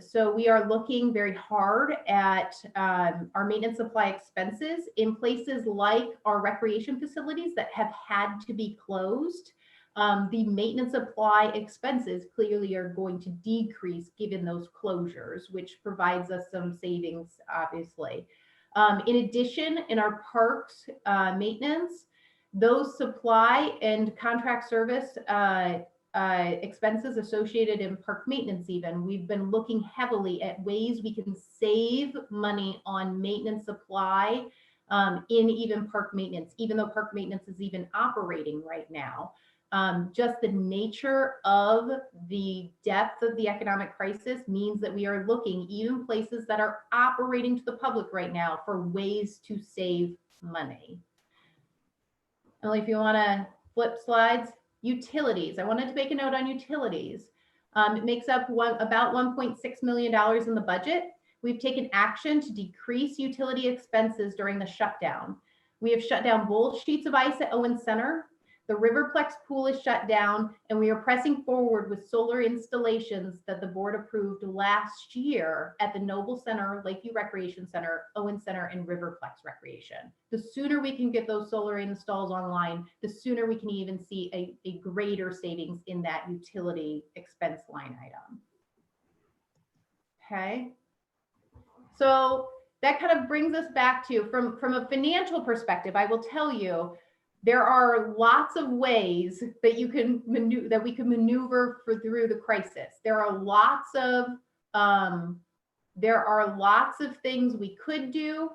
So we are looking very hard at our maintenance supply expenses in places like our recreation facilities that have had to be closed. The maintenance supply expenses clearly are going to decrease given those closures, which provides us some savings, obviously. In addition, in our parks maintenance, those supply and contract service expenses associated in park maintenance even, we've been looking heavily at ways we can save money on maintenance supply in even park maintenance, even though park maintenance is even operating right now. Just the nature of the depth of the economic crisis means that we are looking even places that are operating to the public right now for ways to save money. Emily, if you want to flip slides. Utilities, I wanted to make a note on utilities. It makes up about $1.6 million in the budget. We've taken action to decrease utility expenses during the shutdown. We have shut down both sheets of ice at Owen Center. The Riverplex pool is shut down, and we are pressing forward with solar installations that the board approved last year at the Noble Center, Lakeview Recreation Center, Owen Center, and Riverplex Recreation. The sooner we can get those solar installs online, the sooner we can even see a greater savings in that utility expense line item. Okay. So that kind of brings us back to, from a financial perspective, I will tell you, there are lots of ways that you can that we can maneuver through the crisis. There are lots of things we could do.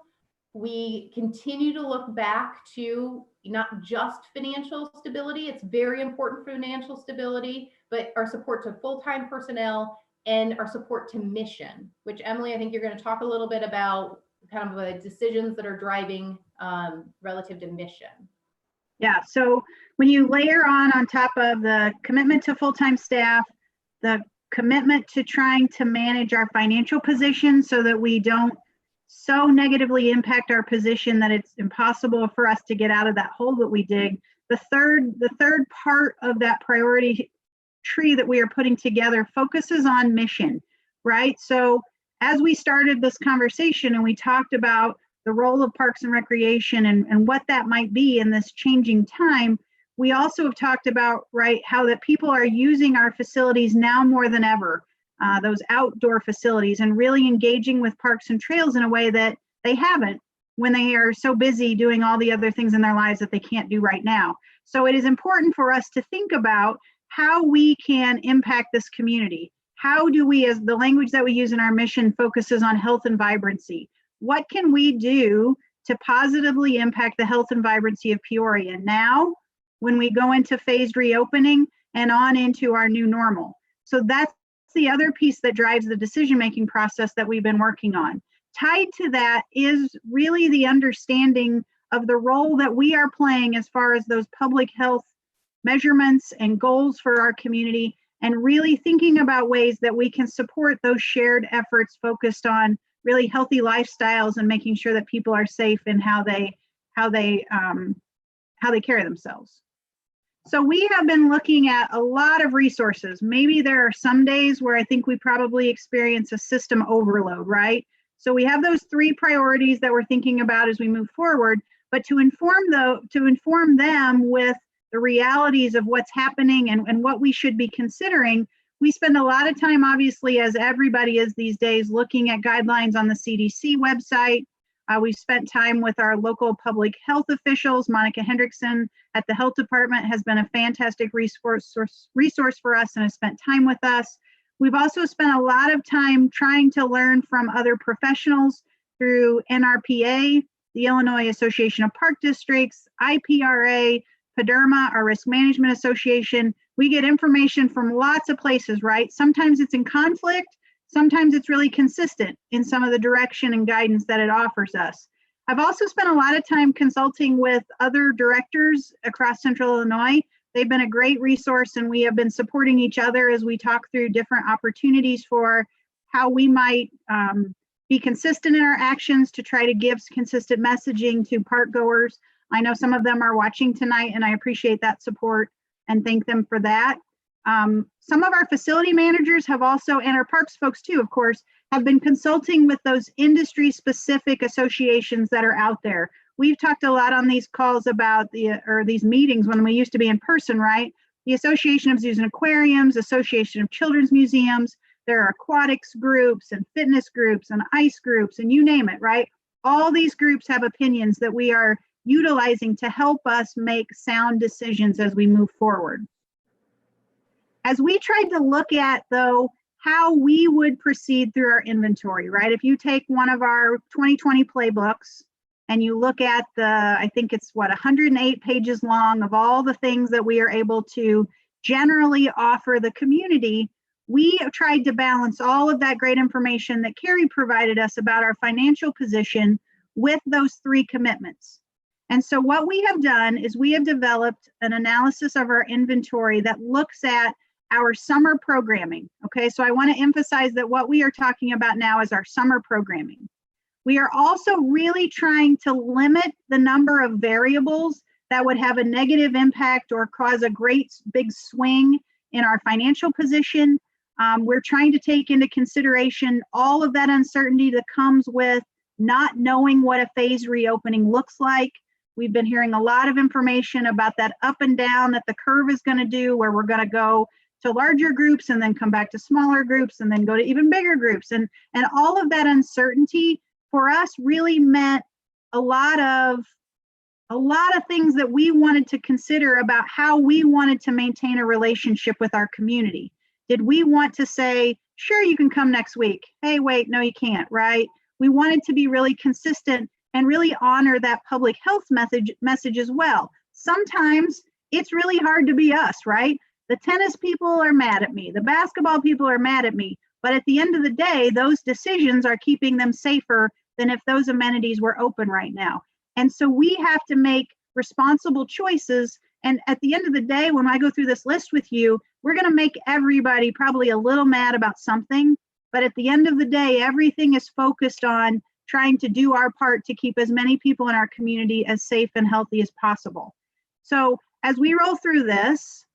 We continue to look back to not just financial stability. It's very important for financial stability, but our support to full-time personnel and our support to mission, which Emily, I think you're going to talk a little bit about kind of the decisions that are driving relative to mission. Yeah, so when you layer on top of the commitment to full-time staff, the commitment to trying to manage our financial position so that we don't so negatively impact our position that it's impossible for us to get out of that hole that we dig. The third part of that priority tree that we are putting together focuses on mission, right? So as we started this conversation and we talked about the role of Parks and Recreation and what that might be in this changing time, we also have talked about, right, how that people are using our facilities now more than ever, those outdoor facilities, and really engaging with parks and trails in a way that they haven't when they are so busy doing all the other things in their lives that they can't do right now. So it is important for us to think about how we can impact this community. How do we, as the language that we use in our mission focuses on health and vibrancy, what can we do to positively impact the health and vibrancy of Peoria now when we go into phased reopening and on into our new normal? So that's the other piece that drives the decision-making process that we've been working on. Tied to that is really the understanding of the role that we are playing as far as those public health measurements and goals for our community, and really thinking about ways that we can support those shared efforts focused on really healthy lifestyles and making sure that people are safe in how they carry themselves. So we have been looking at a lot of resources. Maybe there are some days where I think we probably experience a system overload, right? So we have those 3 priorities that we're thinking about as we move forward, but to inform them with the realities of what's happening and what we should be considering, we spend a lot of time, obviously, as everybody is these days, looking at guidelines on the CDC website. We've spent time with our local public health officials. Monica Hendrickson at the health department has been a fantastic resource for us and has spent time with us. We've also spent a lot of time trying to learn from other professionals through NRPA, the Illinois Association of Park Districts, IPRA, PDERMA, our Risk Management Association. We get information from lots of places, right? Sometimes it's in conflict. Sometimes it's really consistent in some of the direction and guidance that it offers us. I've also spent a lot of time consulting with other directors across Central Illinois. They've been a great resource, and we have been supporting each other as we talk through different opportunities for how we might be consistent in our actions to try to give consistent messaging to park goers. I know some of them are watching tonight, and I appreciate that support and thank them for that. Some of our facility managers have also, and our parks folks too, of course, have been consulting with those industry-specific associations that are out there. We've talked a lot on these calls about these meetings when we used to be in person, right? The Association of Zoos and Aquariums, Association of Children's Museums, there are aquatics groups and fitness groups and ice groups and you name it, right? All these groups have opinions that we are utilizing to help us make sound decisions as we move forward. As we tried to look at, though, how we would proceed through our inventory, right? If you take one of our 2020 playbooks and you look at I think it's 108 pages long of all the things that we are able to generally offer the community, we have tried to balance all of that great information that Carrie provided us about our financial position with those 3 commitments. And so what we have done is we have developed an analysis of our inventory that looks at our summer programming. Okay, so I want to emphasize that what we are talking about now is our summer programming. We are also really trying to limit the number of variables that would have a negative impact or cause a great big swing in our financial position. We're trying to take into consideration all of that uncertainty that comes with not knowing what a phased reopening looks like. We've been hearing a lot of information about that up and down that the curve is going to do, where we're going to go to larger groups and then come back to smaller groups and then go to even bigger groups. And all of that uncertainty for us really meant a lot of a lot of things that we wanted to consider about how we wanted to maintain a relationship with our community. Did we want to say, sure, you can come next week? Hey, wait, no, you can't, right? We wanted to be really consistent and really honor that public health message as well. Sometimes it's really hard to be us, right? The tennis people are mad at me. The basketball people are mad at me. But at the end of the day, those decisions are keeping them safer than if those amenities were open right now. And so we have to make responsible choices. And at the end of the day, when I go through this list with you, we're going to make everybody probably a little mad about something. But at the end of the day, everything is focused on trying to do our part to keep as many people in our community as safe and healthy as possible. So as we roll through this,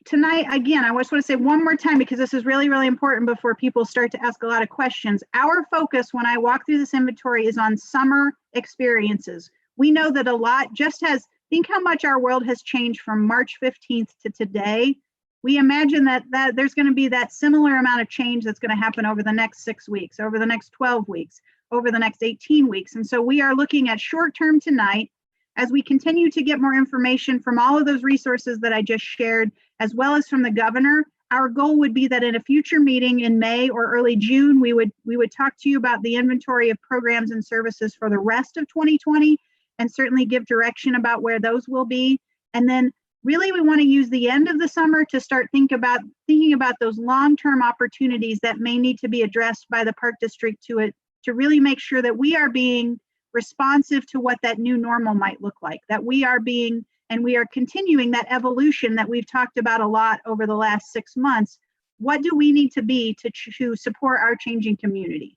tonight, again, I just want to say one more time, because this is really, really important before people start to ask a lot of questions. Our focus when I walk through this inventory is on summer experiences. We know that a lot just has, think how much our world has changed from March 15th to today. We imagine that there's going to be that similar amount of change that's going to happen over the next 6 weeks, over the next 12 weeks, over the next 18 weeks. And so we are looking at short term tonight as we continue to get more information from all of those resources that I just shared, as well as from the governor. Our goal would be that in a future meeting in May or early June, we would talk to you about the inventory of programs and services for the rest of 2020, and certainly give direction about where those will be. And then really we want to use the end of the summer to start thinking about those long-term opportunities that may need to be addressed by the Park District to really make sure that we are being responsive to what that new normal might look like, that we are being, and we are continuing that evolution that we've talked about a lot over the last 6 months. What do we need to be to support our changing community?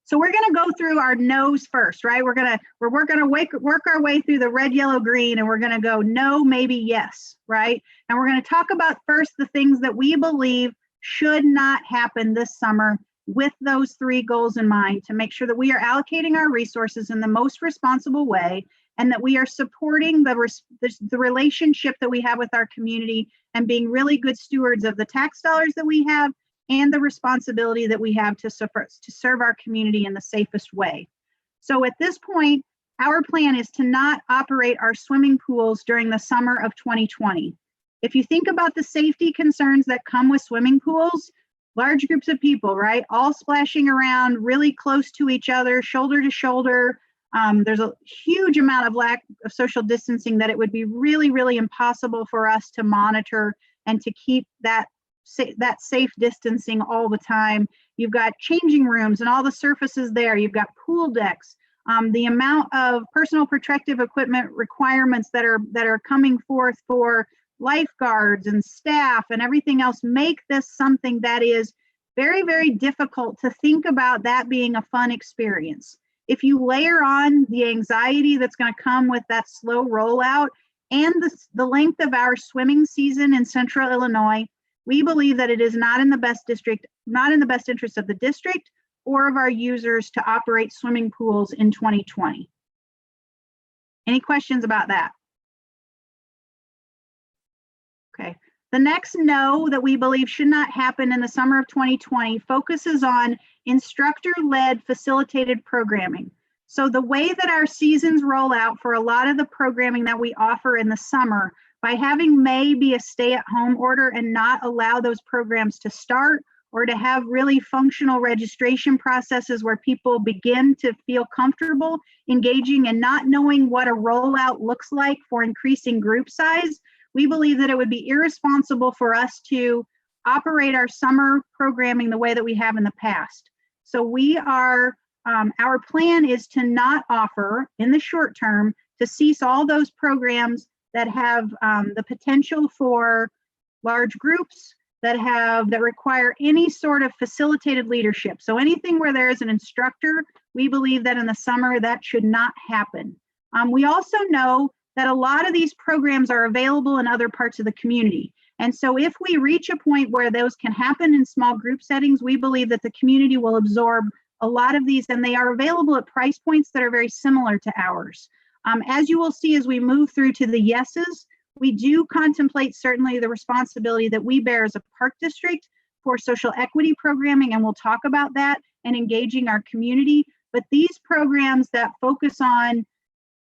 So we're going to go through our no's first, right? We're going to work our way through the red, yellow, green, and we're going to go no, maybe, yes, right? And we're going to talk about first the things that we believe should not happen this summer, with those 3 goals in mind, to make sure that we are allocating our resources in the most responsible way, and that we are supporting the relationship that we have with our community, and being really good stewards of the tax dollars that we have and the responsibility that we have to serve our community in the safest way. So at this point, our plan is to not operate our swimming pools during the summer of 2020. If you think about the safety concerns that come with swimming pools, large groups of people, right? All splashing around really close to each other, shoulder to shoulder. There's a huge amount of lack of social distancing that it would be really, really impossible for us to monitor and to keep that safe distancing all the time. You've got changing rooms and all the surfaces there. You've got pool decks. The amount of personal protective equipment requirements that are coming forth for lifeguards and staff and everything else make this something that is very, very difficult to think about that being a fun experience. If you layer on the anxiety that's going to come with that slow rollout and the length of our swimming season in Central Illinois, we believe that it is not in the best interest of the district or of our users to operate swimming pools in 2020. Any questions about that? Okay. The next no that we believe should not happen in the summer of 2020 focuses on instructor-led facilitated programming. So the way that our seasons roll out for a lot of the programming that we offer in the summer, by having May be a stay-at-home order and not allow those programs to start, or to have really functional registration processes where people begin to feel comfortable engaging and not knowing what a rollout looks like for increasing group size, we believe that it would be irresponsible for us to operate our summer programming the way that we have in the past. So we are, our plan is to not offer in the short term, to cease all those programs that have the potential for large groups, that require any sort of facilitated leadership. So anything where there is an instructor, we believe that in the summer that should not happen. We also know that a lot of these programs are available in other parts of the community. And so if we reach a point where those can happen in small group settings, we believe that the community will absorb a lot of these, and they are available at price points that are very similar to ours. As you will see as we move through to the yeses, we do contemplate certainly the responsibility that we bear as a park district for social equity programming, and we'll talk about that and engaging our community. but these programs that focus on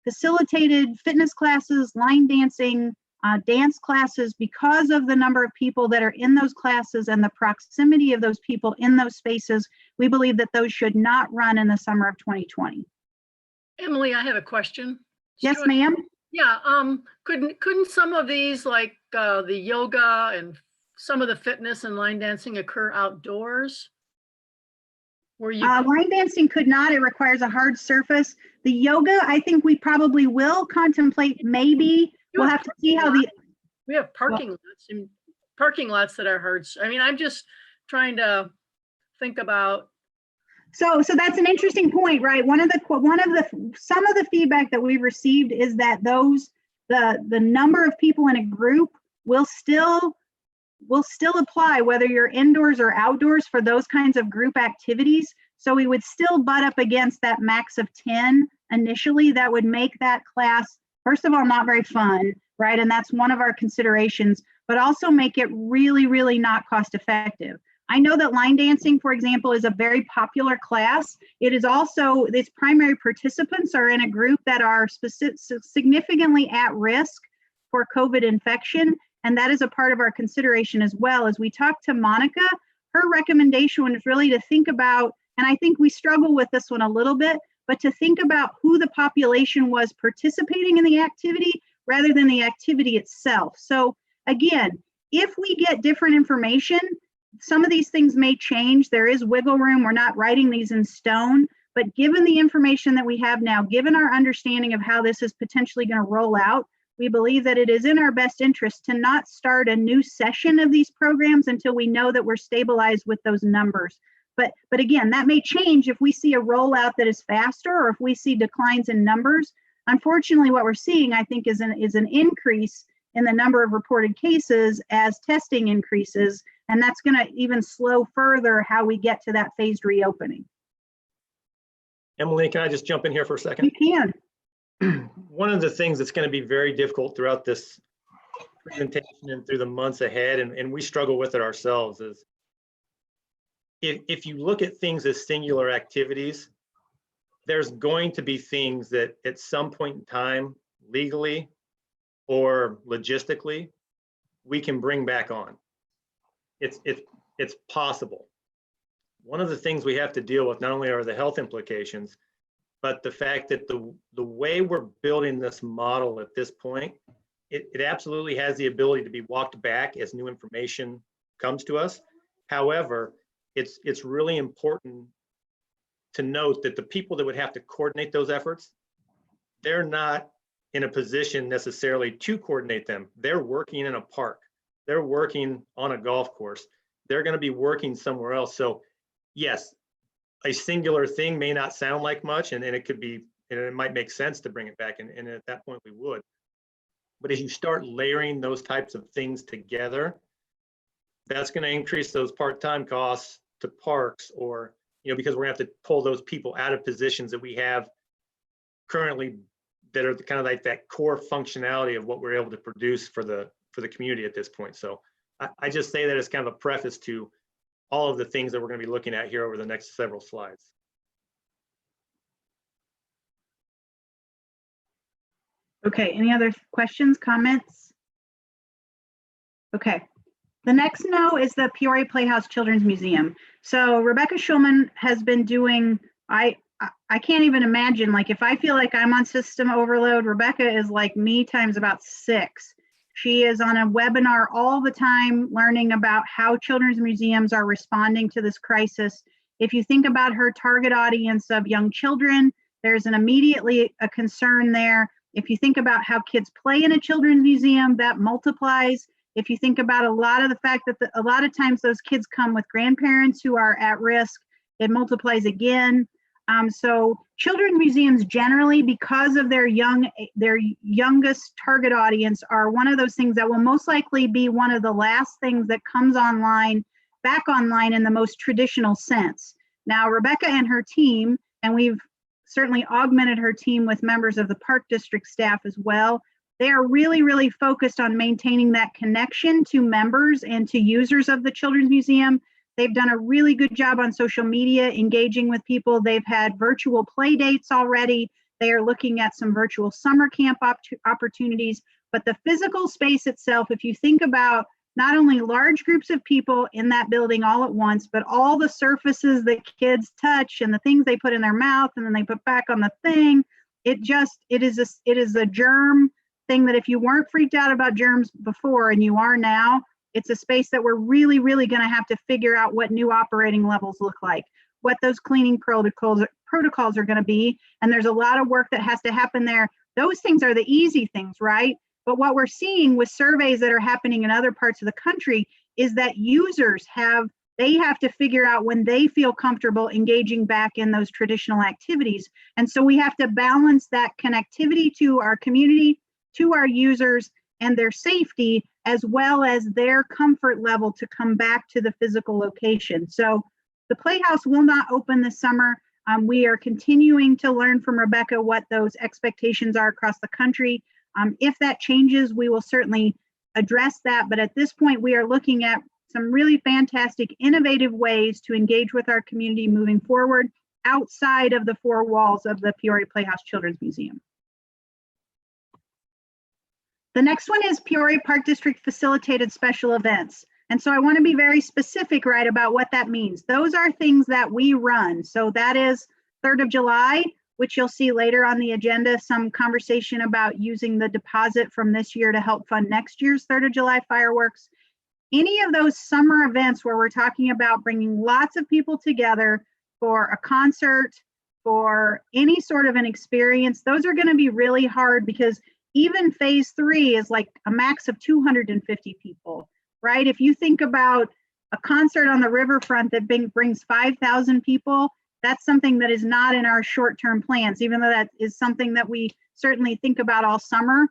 facilitated fitness classes, line dancing, dance classes, because of the number of people that are in those classes and the proximity of those people in those spaces, we believe that those should not run in the summer of 2020. Emily, I have a question. Yes, Sure. ma'am. Yeah, couldn't some of these, like the yoga and some of the fitness and line dancing, occur outdoors? Where you Line dancing could not. It requires a hard surface. The yoga, I think we probably will contemplate. Maybe we'll have to see how the. we have parking lots that are hard. I mean, I'm just trying to think about. So that's an interesting point, right? Some of the feedback that we've received is that the number of people in a group will still apply whether you're indoors or outdoors for those kinds of group activities. So we would still butt up against that max of 10 initially. That would make that class, first of all, not very fun, right? And that's one of our considerations, but also make it really, really not cost effective. I know that line dancing, for example, is a very popular class. It is also, its primary participants are in a group that are significantly at risk for COVID infection. And that is a part of our consideration as well. As we talked to Monica, her recommendation was really to think about, and I think we struggle with this one a little bit, but to think about who the population was participating in the activity rather than the activity itself. So again, if we get different information, some of these things may change. There is wiggle room. We're not writing these in stone, but given the information that we have now, given our understanding of how this is potentially going to roll out, we believe that it is in our best interest to not start a new session of these programs until we know that we're stabilized with those numbers. But again, that may change if we see a rollout that is faster or if we see declines in numbers. Unfortunately, what we're seeing, I think, is an increase in the number of reported cases as testing increases, and that's going to even slow further how we get to that phased reopening. Emily, can I just jump in here for a second? You can. One of the things that's going to be very difficult throughout this presentation and through the months ahead, and we struggle with it ourselves, is if you look at things as singular activities, there's going to be things that at some point in time, legally or logistically, we can bring back on. It's possible. One of the things we have to deal with not only are the health implications, but the fact that the way we're building this model at this point, it absolutely has the ability to be walked back as new information comes to us. However, it's really important to note that the people that would have to coordinate those efforts, they're not in a position necessarily to coordinate them. They're working in a park. They're working on a golf course. They're going to be working somewhere else. So yes, a singular thing may not sound like much, and it could be, and it might make sense to bring it back, and at that point we would. But as you start layering those types of things together, that's going to increase those part-time costs to parks, or, you know, because we're going to have to pull those people out of positions that we have currently that are kind of like that core functionality of what we're able to produce for the community at this point. So I just say that as kind of a preface to all of the things that we're going to be looking at here over the next several slides. Okay, any other questions, comments? Okay, the next no is the Peoria Playhouse Children's Museum. So Rebecca Schulman has been doing, I can't even imagine, like if I feel like I'm on system overload, Rebecca is like me times about 6. She is on a webinar all the time learning about how children's museums are responding to this crisis. If you think about her target audience of young children, there's immediately a concern there. If you think about how kids play in a children's museum, that multiplies. If you think about a lot of the fact that a lot of times those kids come with grandparents who are at risk, it multiplies again. So children's museums generally, because of their youngest target audience, are one of those things that will most likely be one of the last things that comes back online in the most traditional sense. Now, Rebecca and her team, and we've certainly augmented her team with members of the Park District staff as well, they are really, really focused on maintaining that connection to members and to users of the Children's Museum. They've done a really good job on social media, engaging with people. They've had virtual play dates already. They are looking at some virtual summer camp opportunities. But the physical space itself, if you think about not only large groups of people in that building all at once, but all the surfaces that kids touch and the things they put in their mouth and then they put back on the thing, it is a germ thing that if you weren't freaked out about germs before and you are now, it's a space that we're really, really going to have to figure out what new operating levels look like, what those cleaning protocols are going to be. And there's a lot of work that has to happen there. Those things are the easy things, right? But what we're seeing with surveys that are happening in other parts of the country is that users have to figure out when they feel comfortable engaging back in those traditional activities. And so we have to balance that connectivity to our community, to our users, and their safety, as well as their comfort level to come back to the physical location. So the Playhouse will not open this summer. We are continuing to learn from Rebecca what those expectations are across the country. If that changes, we will certainly address that. But at this point, we are looking at some really fantastic, innovative ways to engage with our community moving forward outside of the four walls of the Peoria Playhouse Children's Museum. The next one is Peoria Park District facilitated special events. And so I want to be very specific, right, about what that means. Those are things that we run. So that is 3rd of July, which you'll see later on the agenda, some conversation about using the deposit from this year to help fund next year's 3rd of July fireworks. Any of those summer events where we're talking about bringing lots of people together for a concert, for any sort of an experience, those are going to be really hard because even phase 3 is like a max of 250 people, right? If you think about a concert on the riverfront that brings 5,000 people, that's something that is not in our short-term plans, even though that is something that we certainly think about all summer.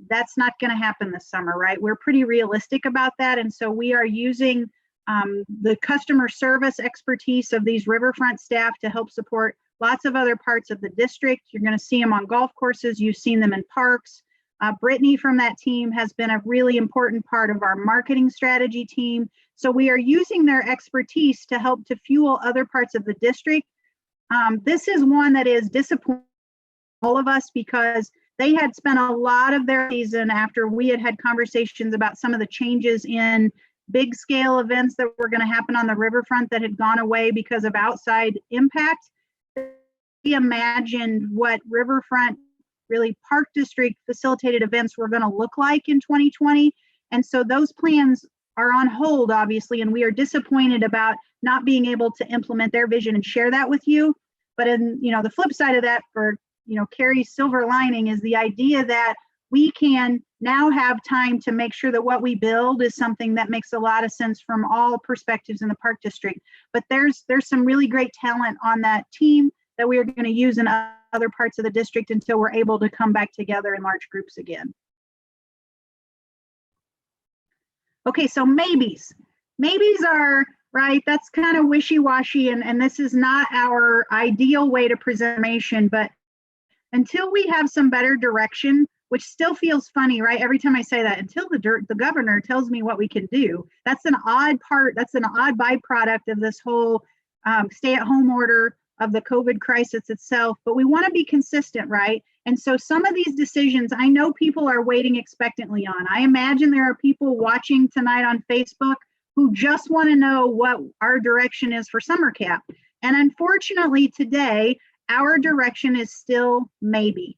That's not going to happen this summer, right? We're pretty realistic about that. And so we are using the customer service expertise of these riverfront staff to help support lots of other parts of the district. You're going to see them on golf courses. You've seen them in parks. Brittany from that team has been a really important part of our marketing strategy team. So we are using their expertise to help to fuel other parts of the district. This is one that is disappointing to all of us because they had spent a lot of their season after we had conversations about some of the changes in big scale events that were going to happen on the riverfront that had gone away because of outside impact. We imagined what riverfront, really park district facilitated events were going to look like in 2020. And so those plans are on hold, obviously, and we are disappointed about not being able to implement their vision and share that with you. But in, the flip side of that, for, Carrie's silver lining is the idea that we can now have time to make sure that what we build is something that makes a lot of sense from all perspectives in the park district. But there's some really great talent on that team that we are going to use in other parts of the district until we're able to come back together in large groups again. Okay, so maybes. Maybes are, right, that's kind of wishy-washy, and this is not our ideal way to present information, but until we have some better direction, which still feels funny, right? Every time I say that, until the governor tells me what we can do, that's an odd byproduct of this whole stay-at-home order of the COVID crisis itself, but we want to be consistent, right? And so some of these decisions, I know people are waiting expectantly on. I imagine there are people watching tonight on Facebook who just want to know what our direction is for summer camp. And unfortunately today, our direction is still maybe.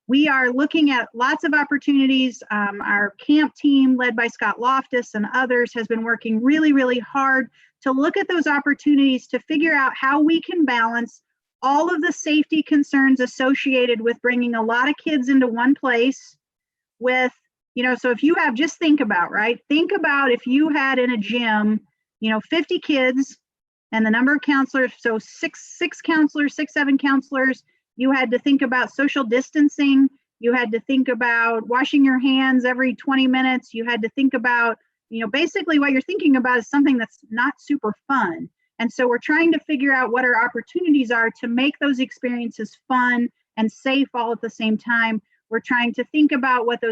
We are looking at lots of opportunities. Our camp team led by Scott Loftus and others has been working really, really hard to look at those opportunities to figure out how we can balance all of the safety concerns associated with bringing a lot of kids into one place with, so if you have, just think about, right? Think about if you had in a gym, 50 kids and the number of counselors, so six, seven counselors, you had to think about social distancing. You had to think about washing your hands every 20 minutes. You had to think about, basically what you're thinking about is something that's not super fun. And so we're trying to figure out what our opportunities are to make those experiences fun and safe all at the same time. We're trying to think about what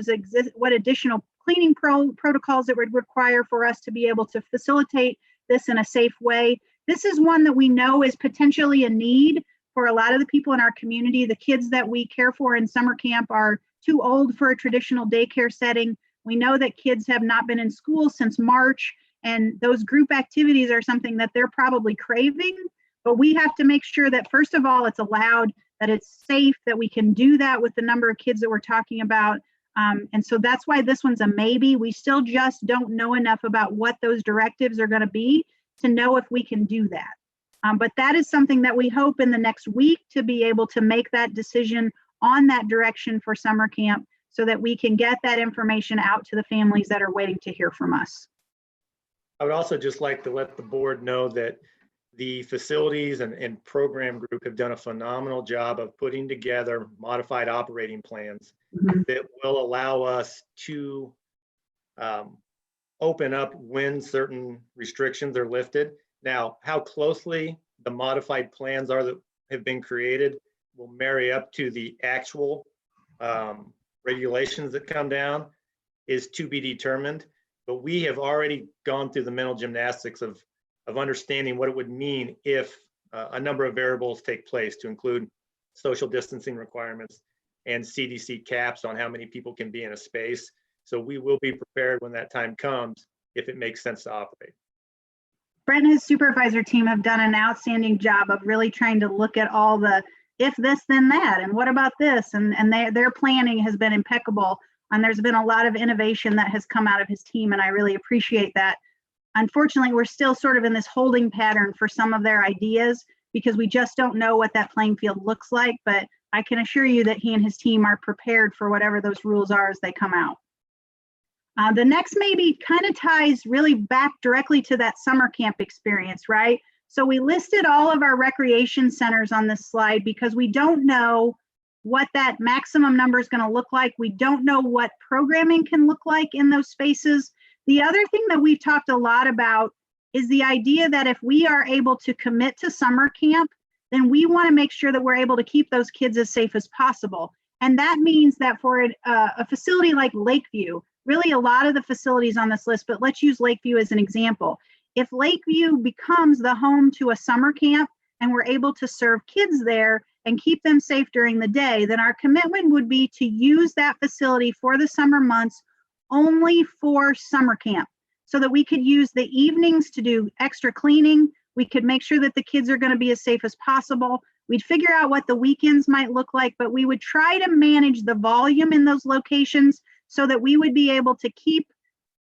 additional cleaning protocols it would require for us to be able to facilitate this in a safe way. This is one that we know is potentially a need for a lot of the people in our community. The kids that we care for in summer camp are too old for a traditional daycare setting. We know that kids have not been in school since March, and those group activities are something that they're probably craving. But we have to make sure that, first of all, it's allowed, that it's safe, that we can do that with the number of kids that we're talking about. And so that's why this one's a maybe. We still just don't know enough about what those directives are going to be to know if we can do that. But that is something that we hope in the next week to be able to make that decision on that direction for summer camp, so that we can get that information out to the families that are waiting to hear from us. I would also just like to let the board know that the facilities and program group have done a phenomenal job of putting together modified operating plans that will allow us to open up when certain restrictions are lifted. Now, how closely the modified plans are that have been created will marry up to the actual regulations that come down is to be determined. But we have already gone through the mental gymnastics of understanding what it would mean if a number of variables take place, to include social distancing requirements and CDC caps on how many people can be in a space. So we will be prepared when that time comes, if it makes sense to operate. Brent and his supervisor team have done an outstanding job of really trying to look at all the if this, then that, and what about this? And their planning has been impeccable. And there's been a lot of innovation that has come out of his team, and I really appreciate that. Unfortunately, we're still sort of in this holding pattern for some of their ideas because we just don't know what that playing field looks like. But I can assure you that he and his team are prepared for whatever those rules are as they come out. The next maybe kind of ties really back directly to that summer camp experience, right? So we listed all of our recreation centers on this slide because we don't know what that maximum number is going to look like. We don't know what programming can look like in those spaces. The other thing that we've talked a lot about is the idea that if we are able to commit to summer camp, then we want to make sure that we're able to keep those kids as safe as possible. And that means that for a facility like Lakeview, really a lot of the facilities on this list, but let's use Lakeview as an example. If Lakeview becomes the home to a summer camp and we're able to serve kids there and keep them safe during the day, then our commitment would be to use that facility for the summer months only for summer camp, so that we could use the evenings to do extra cleaning. We could make sure that the kids are going to be as safe as possible. We'd figure out what the weekends might look like, but we would try to manage the volume in those locations so that we would be able to keep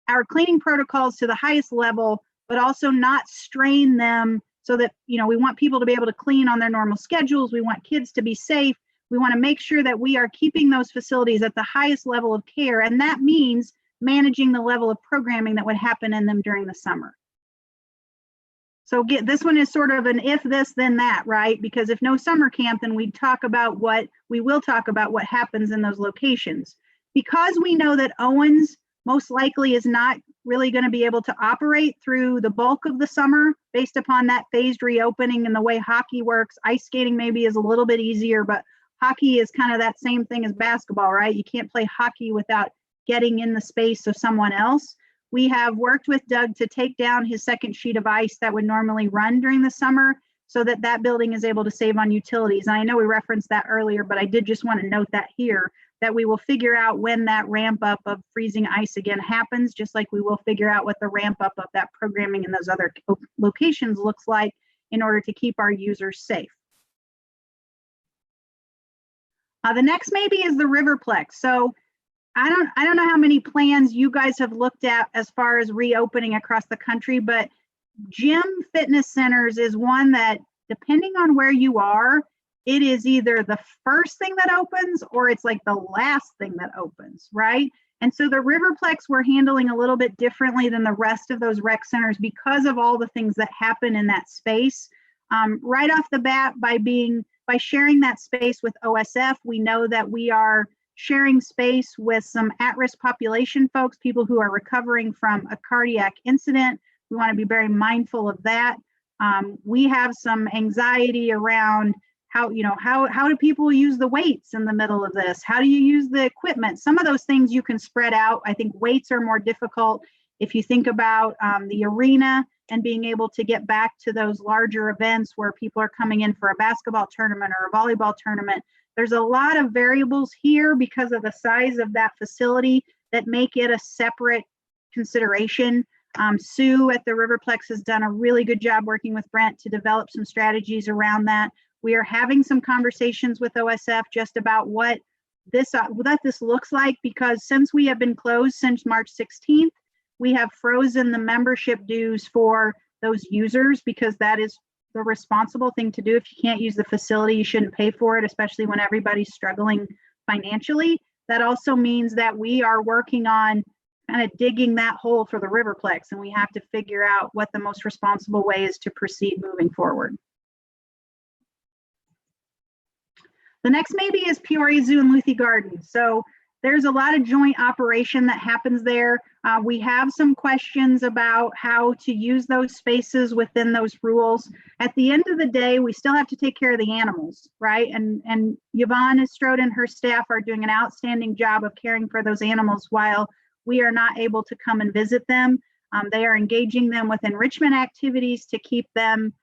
our cleaning protocols to the highest level, but also not strain them, so that, you know, we want people to be able to clean on their normal schedules. We want kids to be safe. We want to make sure that we are keeping those facilities at the highest level of care. And that means managing the level of programming that would happen in them during the summer. So this one is sort of an if this, then that, right? Because if no summer camp, then we will talk about what happens in those locations. Because we know that Owens most likely is not really going to be able to operate through the bulk of the summer based upon that phased reopening and the way hockey works. Ice skating maybe is a little bit easier, but hockey is kind of that same thing as basketball, right? You can't play hockey without getting in the space of someone else. We have worked with Doug to take down his second sheet of ice that would normally run during the summer so that that building is able to save on utilities. And I know we referenced that earlier, but I did just want to note that here, that we will figure out when that ramp up of freezing ice again happens, just like we will figure out what the ramp up of that programming in those other locations looks like in order to keep our users safe. The next maybe is the Riverplex. So I don't know how many plans you guys have looked at as far as reopening across the country, but gym fitness centers is one that, depending on where you are, it is either the first thing that opens or it's like the last thing that opens, right? And so the Riverplex we're handling a little bit differently than the rest of those rec centers because of all the things that happen in that space. Right off the bat, by sharing that space with OSF, we know that we are sharing space with some at-risk population folks, people who are recovering from a cardiac incident. We want to be very mindful of that. We have some anxiety around how do people use the weights in the middle of this? How do you use the equipment? Some of those things you can spread out. I think weights are more difficult. If you think about the arena, and being able to get back to those larger events where people are coming in for a basketball tournament or a volleyball tournament. There's a lot of variables here because of the size of that facility that make it a separate consideration. Sue at the Riverplex has done a really good job working with Brent to develop some strategies around that. We are having some conversations with OSF just about what this looks like, because since we have been closed since March 16th, we have frozen the membership dues for those users, because that is the responsible thing to do. If you can't use the facility, you shouldn't pay for it, especially when everybody's struggling financially. That also means that we are working on kind of digging that hole for the Riverplex, and we have to figure out what the most responsible way is to proceed moving forward. The next maybe is Peoria Zoo and Luthi Gardens. So there's a lot of joint operation that happens there. We have some questions about how to use those spaces within those rules. At the end of the day, we still have to take care of the animals, right? And Yvonne Estrode and her staff are doing an outstanding job of caring for those animals while we are not able to come and visit them. They are engaging them with enrichment activities to keep them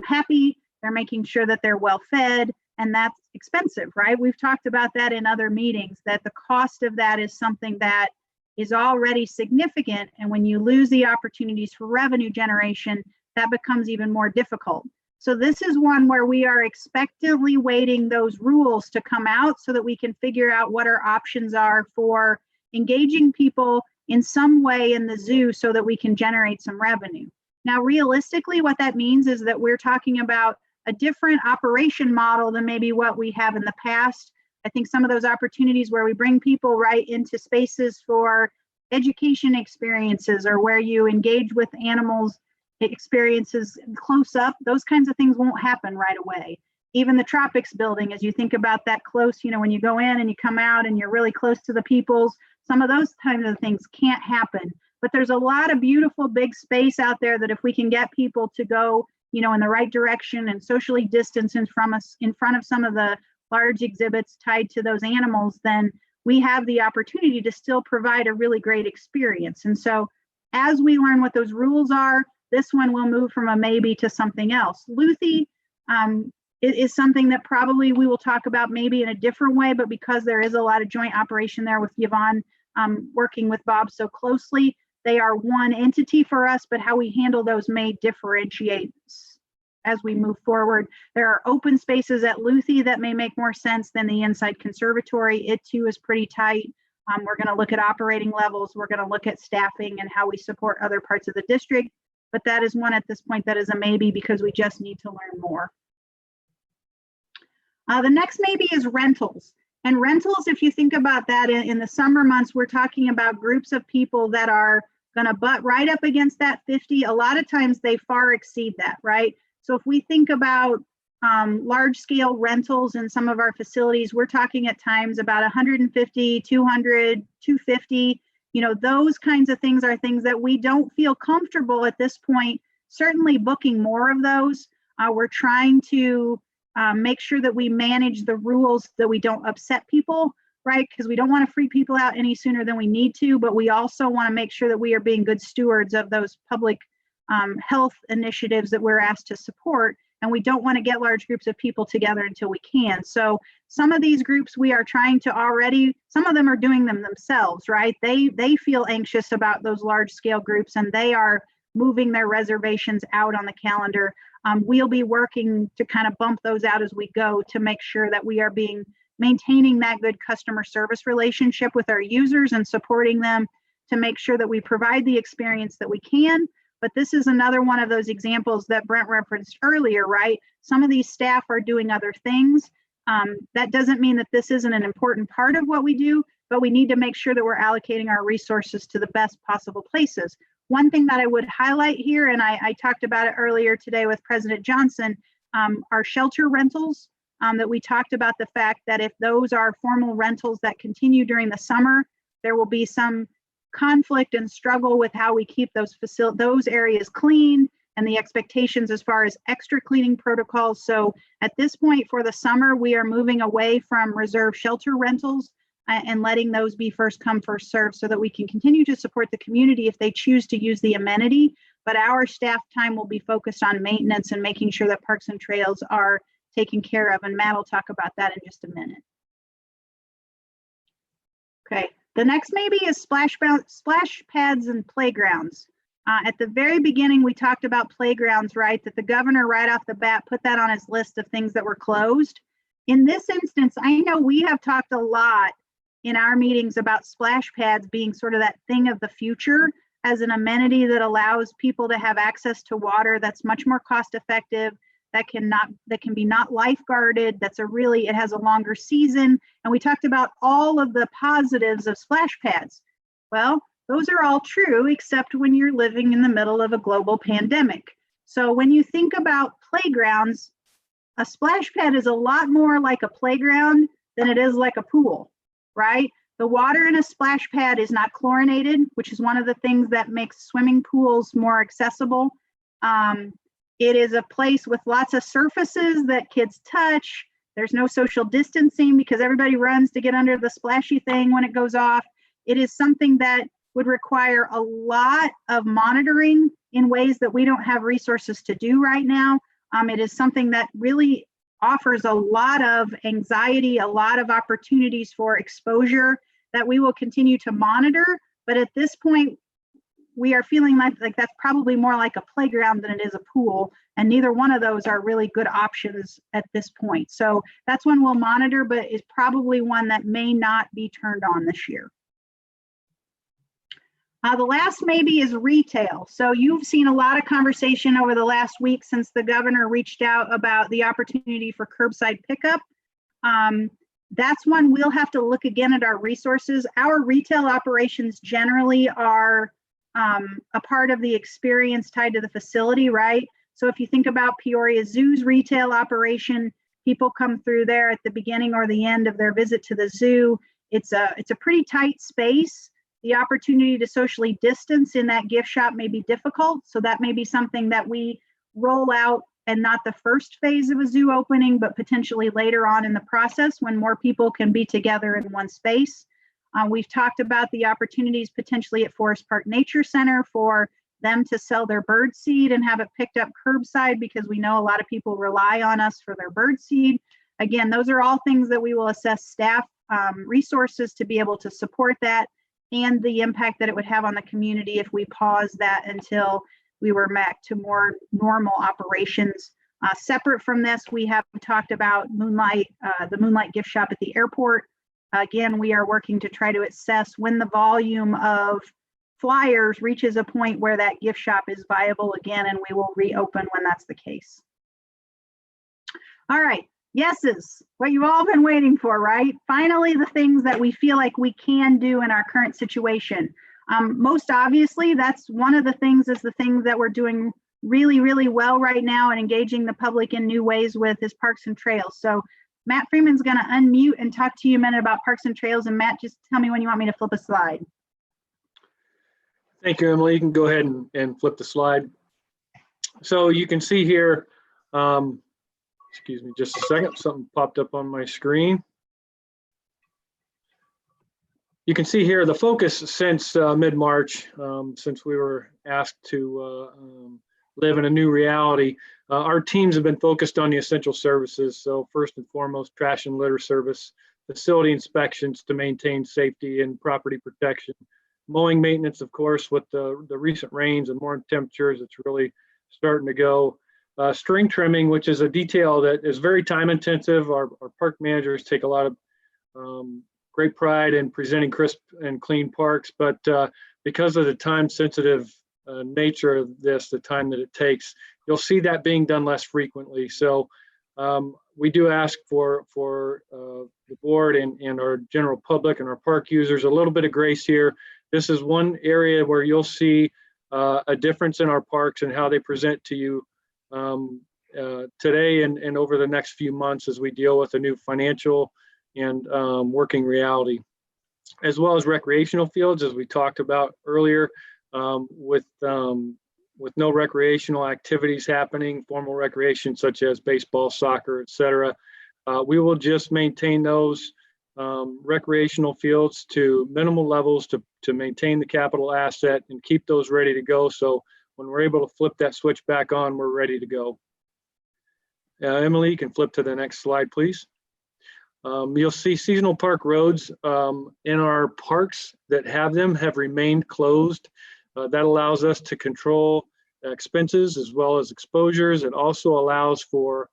happy. They're making sure that they're well fed, and that's expensive, right? We've talked about that in other meetings, that the cost of that is something that is already significant. And when you lose the opportunities for revenue generation, that becomes even more difficult. So this is one where we are expectantly waiting those rules to come out so that we can figure out what our options are for engaging people in some way in the zoo so that we can generate some revenue. Now, realistically, what that means is that we're talking about a different operation model than maybe what we have in the past. I think some of those opportunities where we bring people right into spaces for education experiences, or where you engage with animals experiences close up, those kinds of things won't happen right away. Even the Tropics building, as you think about that close, you know, when you go in and you come out and you're really close to the peoples, some of those kinds of things can't happen. But there's a lot of beautiful big space out there that if we can get people to go, you know, in the right direction and socially distance in front of some of the large exhibits tied to those animals, then we have the opportunity to still provide a really great experience. And so as we learn what those rules are, this one will move from a maybe to something else. Luthi is something that probably we will talk about maybe in a different way, but because there is a lot of joint operation there with Yvonne working with Bob so closely, they are one entity for us, but how we handle those may differentiate as we move forward. There are open spaces at Luthi that may make more sense than the inside conservatory. It too is pretty tight. We're going to look at operating levels. We're going to look at staffing and how we support other parts of the district. But that is one at this point that is a maybe, because we just need to learn more. The next maybe is rentals. And rentals, if you think about that in the summer months, we're talking about groups of people that are going to butt right up against that 50. A lot of times they far exceed that, right? So if we think about large scale rentals in some of our facilities, we're talking at times about 150, 200, 250. You know, those kinds of things are things that we don't feel comfortable at this point, certainly booking more of those. We're trying to make sure that we manage the rules that we don't upset people, right? Because we don't want to freak people out any sooner than we need to, but we also want to make sure that we are being good stewards of those public health initiatives that we're asked to support. And we don't want to get large groups of people together until we can. So some of these groups we are trying to already, some of them are doing them themselves, right? They feel anxious about those large scale groups, and they are moving their reservations out on the calendar. We'll be working to kind of bump those out as we go to make sure that we are maintaining that good customer service relationship with our users and supporting them to make sure that we provide the experience that we can. But this is another one of those examples that Brent referenced earlier, right? Some of these staff are doing other things. That doesn't mean that this isn't an important part of what we do, but we need to make sure that we're allocating our resources to the best possible places. One thing that I would highlight here, and I talked about it earlier today with President Johnson, are shelter rentals, that we talked about the fact that if those are formal rentals that continue during the summer, there will be some conflict and struggle with how we keep those areas clean and the expectations as far as extra cleaning protocols. So at this point for the summer, we are moving away from reserve shelter rentals and letting those be first come, first served, so that we can continue to support the community if they choose to use the amenity, but our staff time will be focused on maintenance and making sure that parks and trails are taken care of. And Matt will talk about that in just a minute. Okay, the next maybe is splash pads and playgrounds. At the very beginning, we talked about playgrounds, right? That the governor right off the bat put that on his list of things that were closed. In this instance, I know we have talked a lot in our meetings about splash pads being sort of that thing of the future as an amenity that allows people to have access to water that's much more cost effective, that can be not lifeguarded, it has a longer season. And we talked about all of the positives of splash pads. Well, those are all true, except when you're living in the middle of a global pandemic. So when you think about playgrounds, a splash pad is a lot more like a playground than it is like a pool, right? The water in a splash pad is not chlorinated, which is one of the things that makes swimming pools more accessible. It is a place with lots of surfaces that kids touch. There's no social distancing because everybody runs to get under the splashy thing when it goes off. It is something that would require a lot of monitoring in ways that we don't have resources to do right now. It is something that really offers a lot of anxiety, a lot of opportunities for exposure that we will continue to monitor. But at this point, we are feeling like that's probably more like a playground than it is a pool. And neither one of those are really good options at this point. So that's one we'll monitor, but is probably one that may not be turned on this year. The last maybe is retail. So you've seen a lot of conversation over the last week since the governor reached out about the opportunity for curbside pickup. That's one we'll have to look again at our resources. Our retail operations generally are a part of the experience tied to the facility, right? So if you think about Peoria Zoo's retail operation, people come through there at the beginning or the end of their visit to the zoo. It's a pretty tight space. The opportunity to socially distance in that gift shop may be difficult. So that may be something that we roll out, and not the first phase of a zoo opening, but potentially later on in the process when more people can be together in one space. We've talked about the opportunities potentially at Forest Park Nature Center for them to sell their bird seed and have it picked up curbside, because we know a lot of people rely on us for their bird seed. Again, those are all things that we will assess staff resources to be able to support that, and the impact that it would have on the community if we pause that until we were back to more normal operations. Separate from this, we have talked about the Moonlight gift shop at the airport. Again, we are working to try to assess when the volume of flyers reaches a point where that gift shop is viable again, and we will reopen when that's the case. All right. Yeses, what you've all been waiting for, right? Finally, the things that we feel like we can do in our current situation. Most obviously, that's one of the things that we're doing really, really well right now and engaging the public in new ways with is Parks and Trails. So Matt Freeman's going to unmute and talk to you a minute about Parks and Trails. And Matt, just tell me when you want me to flip a slide. Thank you, Emily. You can go ahead and flip the slide. So you can see here, excuse me just a second, something popped up on my screen. You can see here the focus since mid-March, since we were asked to live in a new reality. Our teams have been focused on the essential services. So first and foremost, trash and litter service, facility inspections to maintain safety and property protection, mowing maintenance, of course, with the recent rains and warm temperatures, it's really starting to go. String trimming, which is a detail that is very time intensive. Our park managers take a lot of great pride in presenting crisp and clean parks, but because of the time sensitive nature of this, the time that it takes, you'll see that being done less frequently. So we do ask for the board and our general public and our park users a little bit of grace here. This is one area where you'll see a difference in our parks and how they present to you today and over the next few months as we deal with a new financial and working reality, as well as recreational fields, as we talked about earlier, with no recreational activities happening, formal recreation such as baseball, soccer, etc. We will just maintain those recreational fields to minimal levels to maintain the capital asset and keep those ready to go. So when we're able to flip that switch back on, we're ready to go. Emily, you can flip to the next slide, please. You'll see seasonal park roads in our parks that have them have remained closed. That allows us to control expenses as well as exposures. It also allows for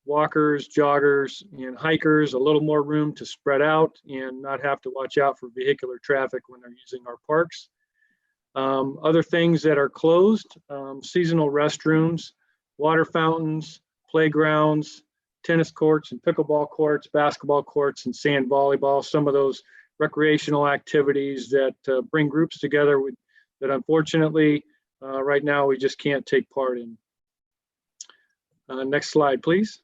walkers, joggers, and hikers a little more room to spread out and not have to watch out for vehicular traffic when they're using our parks. Other things that are closed, seasonal restrooms, water fountains, playgrounds, tennis courts and pickleball courts, basketball courts, and sand volleyball, some of those recreational activities that bring groups together that unfortunately right now we just can't take part in. Next slide, please.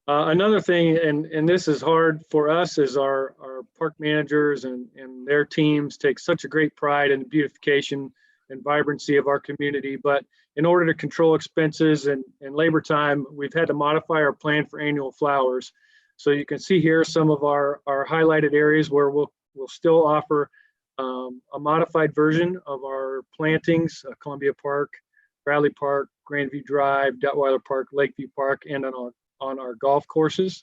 Another thing, and this is hard for us, is our park managers and their teams take such a great pride in the beautification and vibrancy of our community. But in order to control expenses and labor time, we've had to modify our plan for annual flowers. So you can see here some of our highlighted areas where we'll still offer a modified version of our plantings, Columbia Park, Bradley Park, Grandview Drive, Detweiler Park, Lakeview Park, and on our golf courses.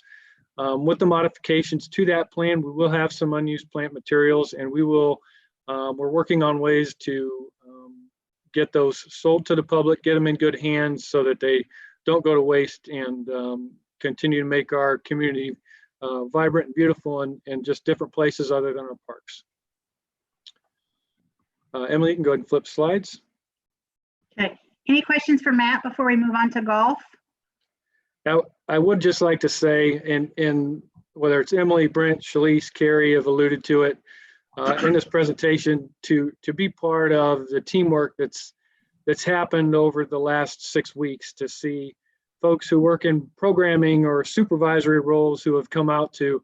With the modifications to that plan, we will have some unused plant materials, and we're working on ways to get those sold to the public, get them in good hands so that they don't go to waste, and continue to make our community vibrant and beautiful and just different places other than our parks. Emily, you can go ahead and flip slides. Okay. Any questions for Matt before we move on to golf? Now, I would just like to say, in whether it's Emily, Brent, Shalise, Carrie have alluded to it in this presentation, to be part of the teamwork that's happened over the last 6 weeks, to see folks who work in programming or supervisory roles who have come out to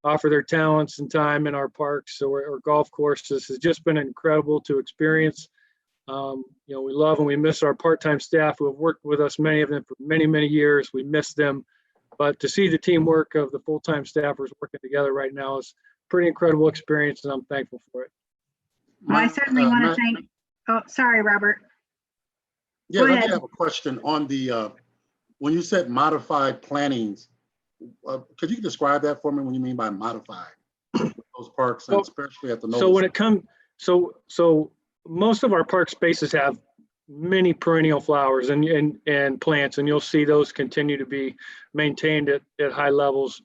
offer their talents and time in our parks or golf courses has just been incredible to experience. We love and we miss our part-time staff who have worked with us, many of them for many, many years. We miss them, but to see the teamwork of the full-time staffers working together right now is a pretty incredible experience, and I'm thankful for it. Well, I certainly want to thank, oh, sorry, Robert. Yeah, Go I ahead. have a question on the, when you said modified plantings, could you describe that for me, what you mean by modified? Those parks, and especially at the So when it comes, so most of our park spaces have many perennial flowers and plants, and you'll see those continue to be maintained at high levels,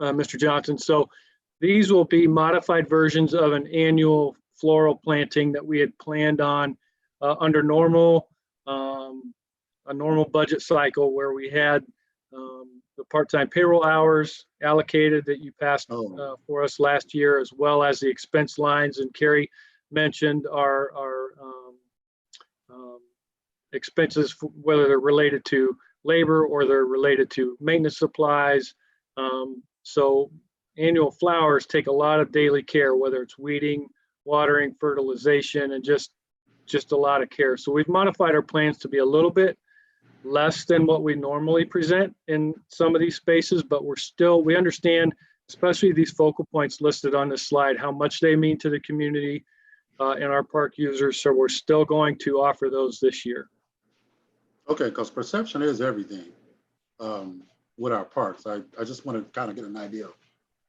Mr. Johnson. So these will be modified versions of an annual floral planting that we had planned on under a normal budget cycle, where we had the part-time payroll hours allocated that you passed for us last year, as well as the expense lines. And Carrie mentioned our expenses, whether they're related to labor or they're related to maintenance supplies. So annual flowers take a lot of daily care, whether it's weeding, watering, fertilization, and just a lot of care. So we've modified our plans to be a little bit less than what we normally present in some of these spaces, but we understand, especially these focal points listed on this slide, how much they mean to the community and our park users. So we're still going to offer those this year. Okay, because perception is everything with our parks. I just want to kind of get an idea of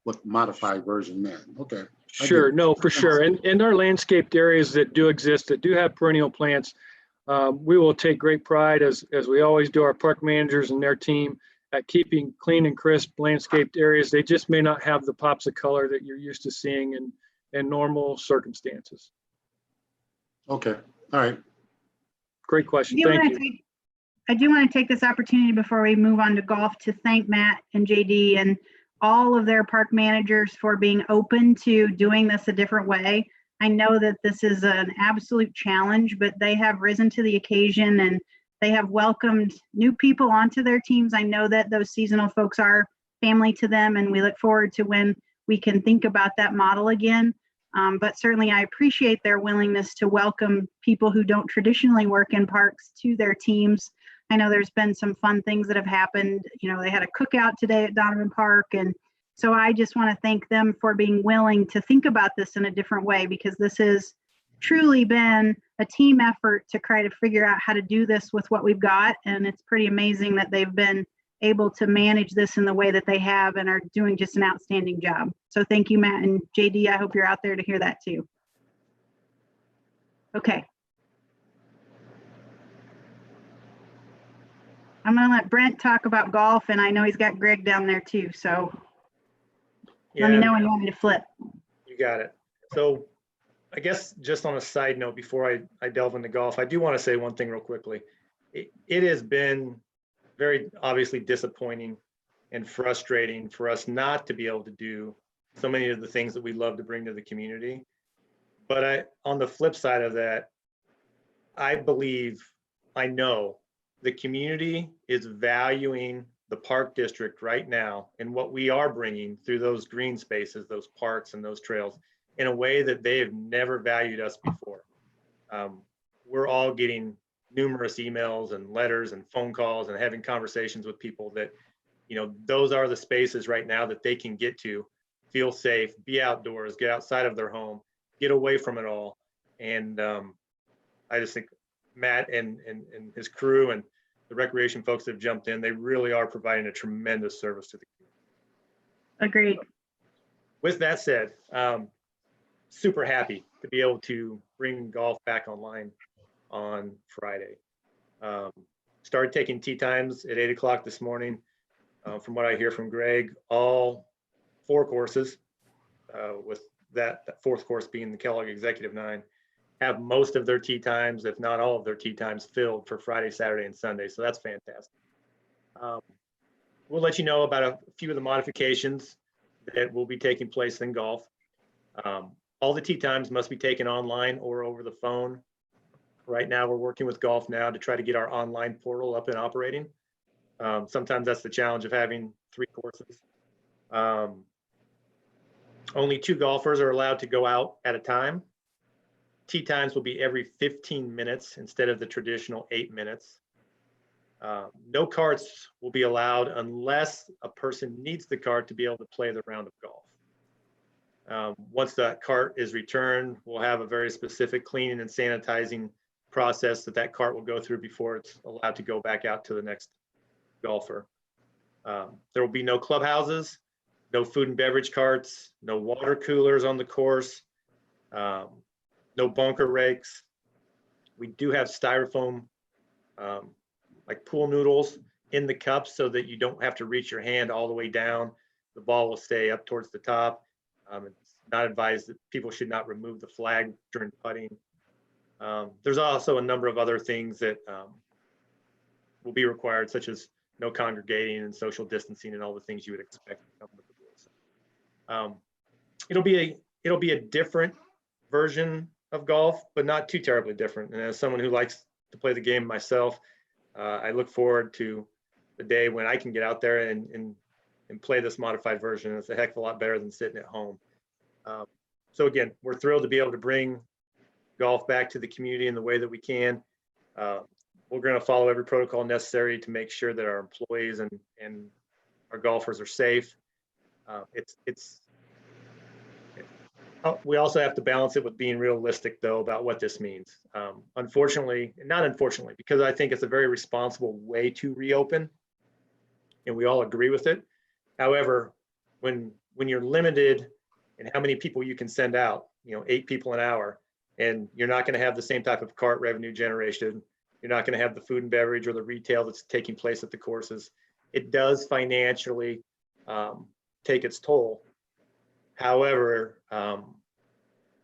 what modified version meant. Okay. Sure, no, for sure. And our landscaped areas that do exist, that do have perennial plants, we will take great pride, as we always do, our park managers and their team, at keeping clean and crisp landscaped areas. They just may not have the pops of color that you're used to seeing in normal circumstances. Okay, all right. Great question, thank you. I do want to take this opportunity before we move on to golf to thank Matt and JD and all of their park managers for being open to doing this a different way. I know that this is an absolute challenge, but they have risen to the occasion and they have welcomed new people onto their teams. I know that those seasonal folks are family to them, and we look forward to when we can think about that model again. But certainly I appreciate their willingness to welcome people who don't traditionally work in parks to their teams. I know there's been some fun things that have happened. They had a cookout today at Donovan Park. And so I just want to thank them for being willing to think about this in a different way, because this has truly been a team effort to try to figure out how to do this with what we've got. And it's pretty amazing that they've been able to manage this in the way that they have and are doing just an outstanding job. So thank you, Matt and JD. I hope you're out there to hear that too. Okay. I'm gonna let Brent talk about golf, and I know he's got Greg down there too, so let me know when you want me to flip. You got it. So I guess just on a side note, before I delve into golf, I do want to say one thing real quickly. It has been very obviously disappointing and frustrating for us not to be able to do so many of the things that we love to bring to the community. But on the flip side of that, I know the community is valuing the park district right now and what we are bringing through those green spaces, those parks and those trails in a way that they have never valued us before. We're all getting numerous emails and letters and phone calls and having conversations with people that, you know, those are the spaces right now that they can get to, feel safe, be outdoors, get outside of their home, get away from it all. And I just think Matt and his crew and the recreation folks that have jumped in, they really are providing a tremendous service to the community. Agreed. With that said, super happy to be able to bring golf back online on Friday. Started taking tee times at 8 o'clock this morning. From what I hear from Greg, all 4 courses, with that fourth course being the Kellogg Executive 9, have most of their tee times, if not all of their tee times, filled for Friday, Saturday, and Sunday. So that's fantastic. We'll let you know about a few of the modifications that will be taking place in golf. All the tee times must be taken online or over the phone. Right now, we're working with Golf Now to try to get our online portal up and operating. Sometimes that's the challenge of having 3 courses. Only 2 golfers are allowed to go out at a time. Tee times will be every 15 minutes instead of the traditional 8 minutes. No carts will be allowed unless a person needs the cart to be able to play the round of golf. Once that cart is returned, we'll have a very specific cleaning and sanitizing process that cart will go through before it's allowed to go back out to the next golfer. There will be no clubhouses, no food and beverage carts, no water coolers on the course, no bunker rakes. We do have styrofoam, like pool noodles in the cups so that you don't have to reach your hand all the way down. The ball will stay up towards the top. It's not advised that people should not remove the flag during putting. There's also a number of other things that will be required, such as no congregating and social distancing and all the things you would expect to come with the rules. It'll be a different version of golf, but not too terribly different. And as someone who likes to play the game myself, I look forward to the day when I can get out there and play this modified version. It's a heck of a lot better than sitting at home. So again, we're thrilled to be able to bring golf back to the community in the way that we can. We're going to follow every protocol necessary to make sure that our employees and our golfers are safe. We also have to balance it with being realistic, though, about what this means. Unfortunately, not unfortunately, because I think it's a very responsible way to reopen, and we all agree with it. However, when you're limited in how many people you can send out, 8 people an hour, and you're not going to have the same type of cart revenue generation, you're not going to have the food and beverage or the retail that's taking place at the courses, it does financially take its toll. However,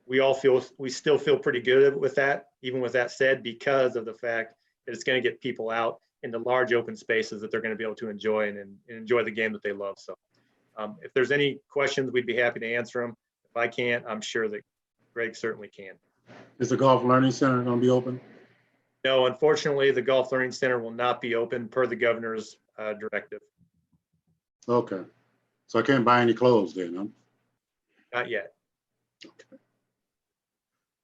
we still feel pretty good with that, even with that said, because of the fact that it's going to get people out into large open spaces that they're going to be able to enjoy and enjoy the game that they love. So if there's any questions, we'd be happy to answer them. If I can't, I'm sure that Greg certainly can. Is the Golf Learning Center going to be open? No, unfortunately, the Golf Learning Center will not be open per the governor's directive. Okay. So I can't buy any clothes then, huh? Not yet.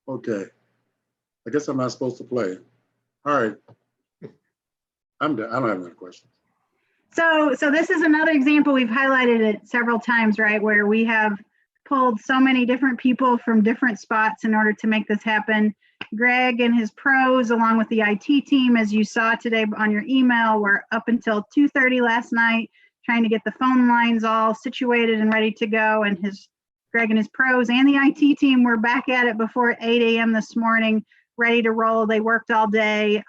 Okay. I guess I'm not supposed to play. All right. I'm done. I don't have any questions. So this is another example. We've highlighted it several times, right? Where we have pulled so many different people from different spots in order to make this happen. Greg and his pros, along with the IT team, as you saw today on your email, were up until 2:30 last night, trying to get the phone lines all situated and ready to go. And Greg and his pros and the IT team were back at it before 8 a.m. this morning, ready to roll. They worked all day.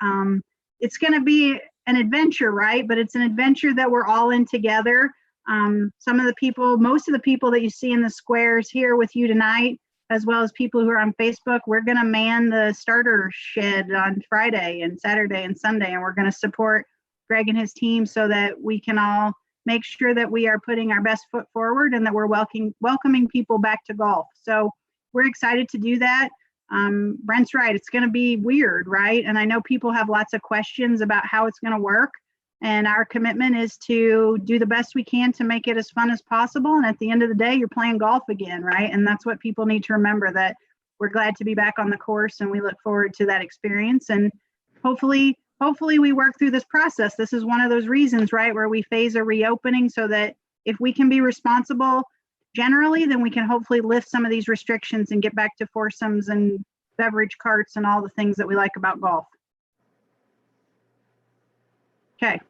It's going to be an adventure, right? But it's an adventure that we're all in together. Some of the people, most of the people that you see in the squares here with you tonight, as well as people who are on Facebook, we're going to man the starter shed on Friday and Saturday and Sunday, and we're going to support Greg and his team so that we can all make sure that we are putting our best foot forward and that we're welcoming people back to golf. So we're excited to do that. Brent's right, it's going to be weird, right? And I know people have lots of questions about how it's going to work. And our commitment is to do the best we can to make it as fun as possible. And at the end of the day, you're playing golf again, right? And that's what people need to remember, that we're glad to be back on the course and we look forward to that experience. And hopefully we work through this process. This is one of those reasons, right, where we phase a reopening so that if we can be responsible generally, then we can hopefully lift some of these restrictions and get back to foursomes and beverage carts and all the things that we like about golf. Okay.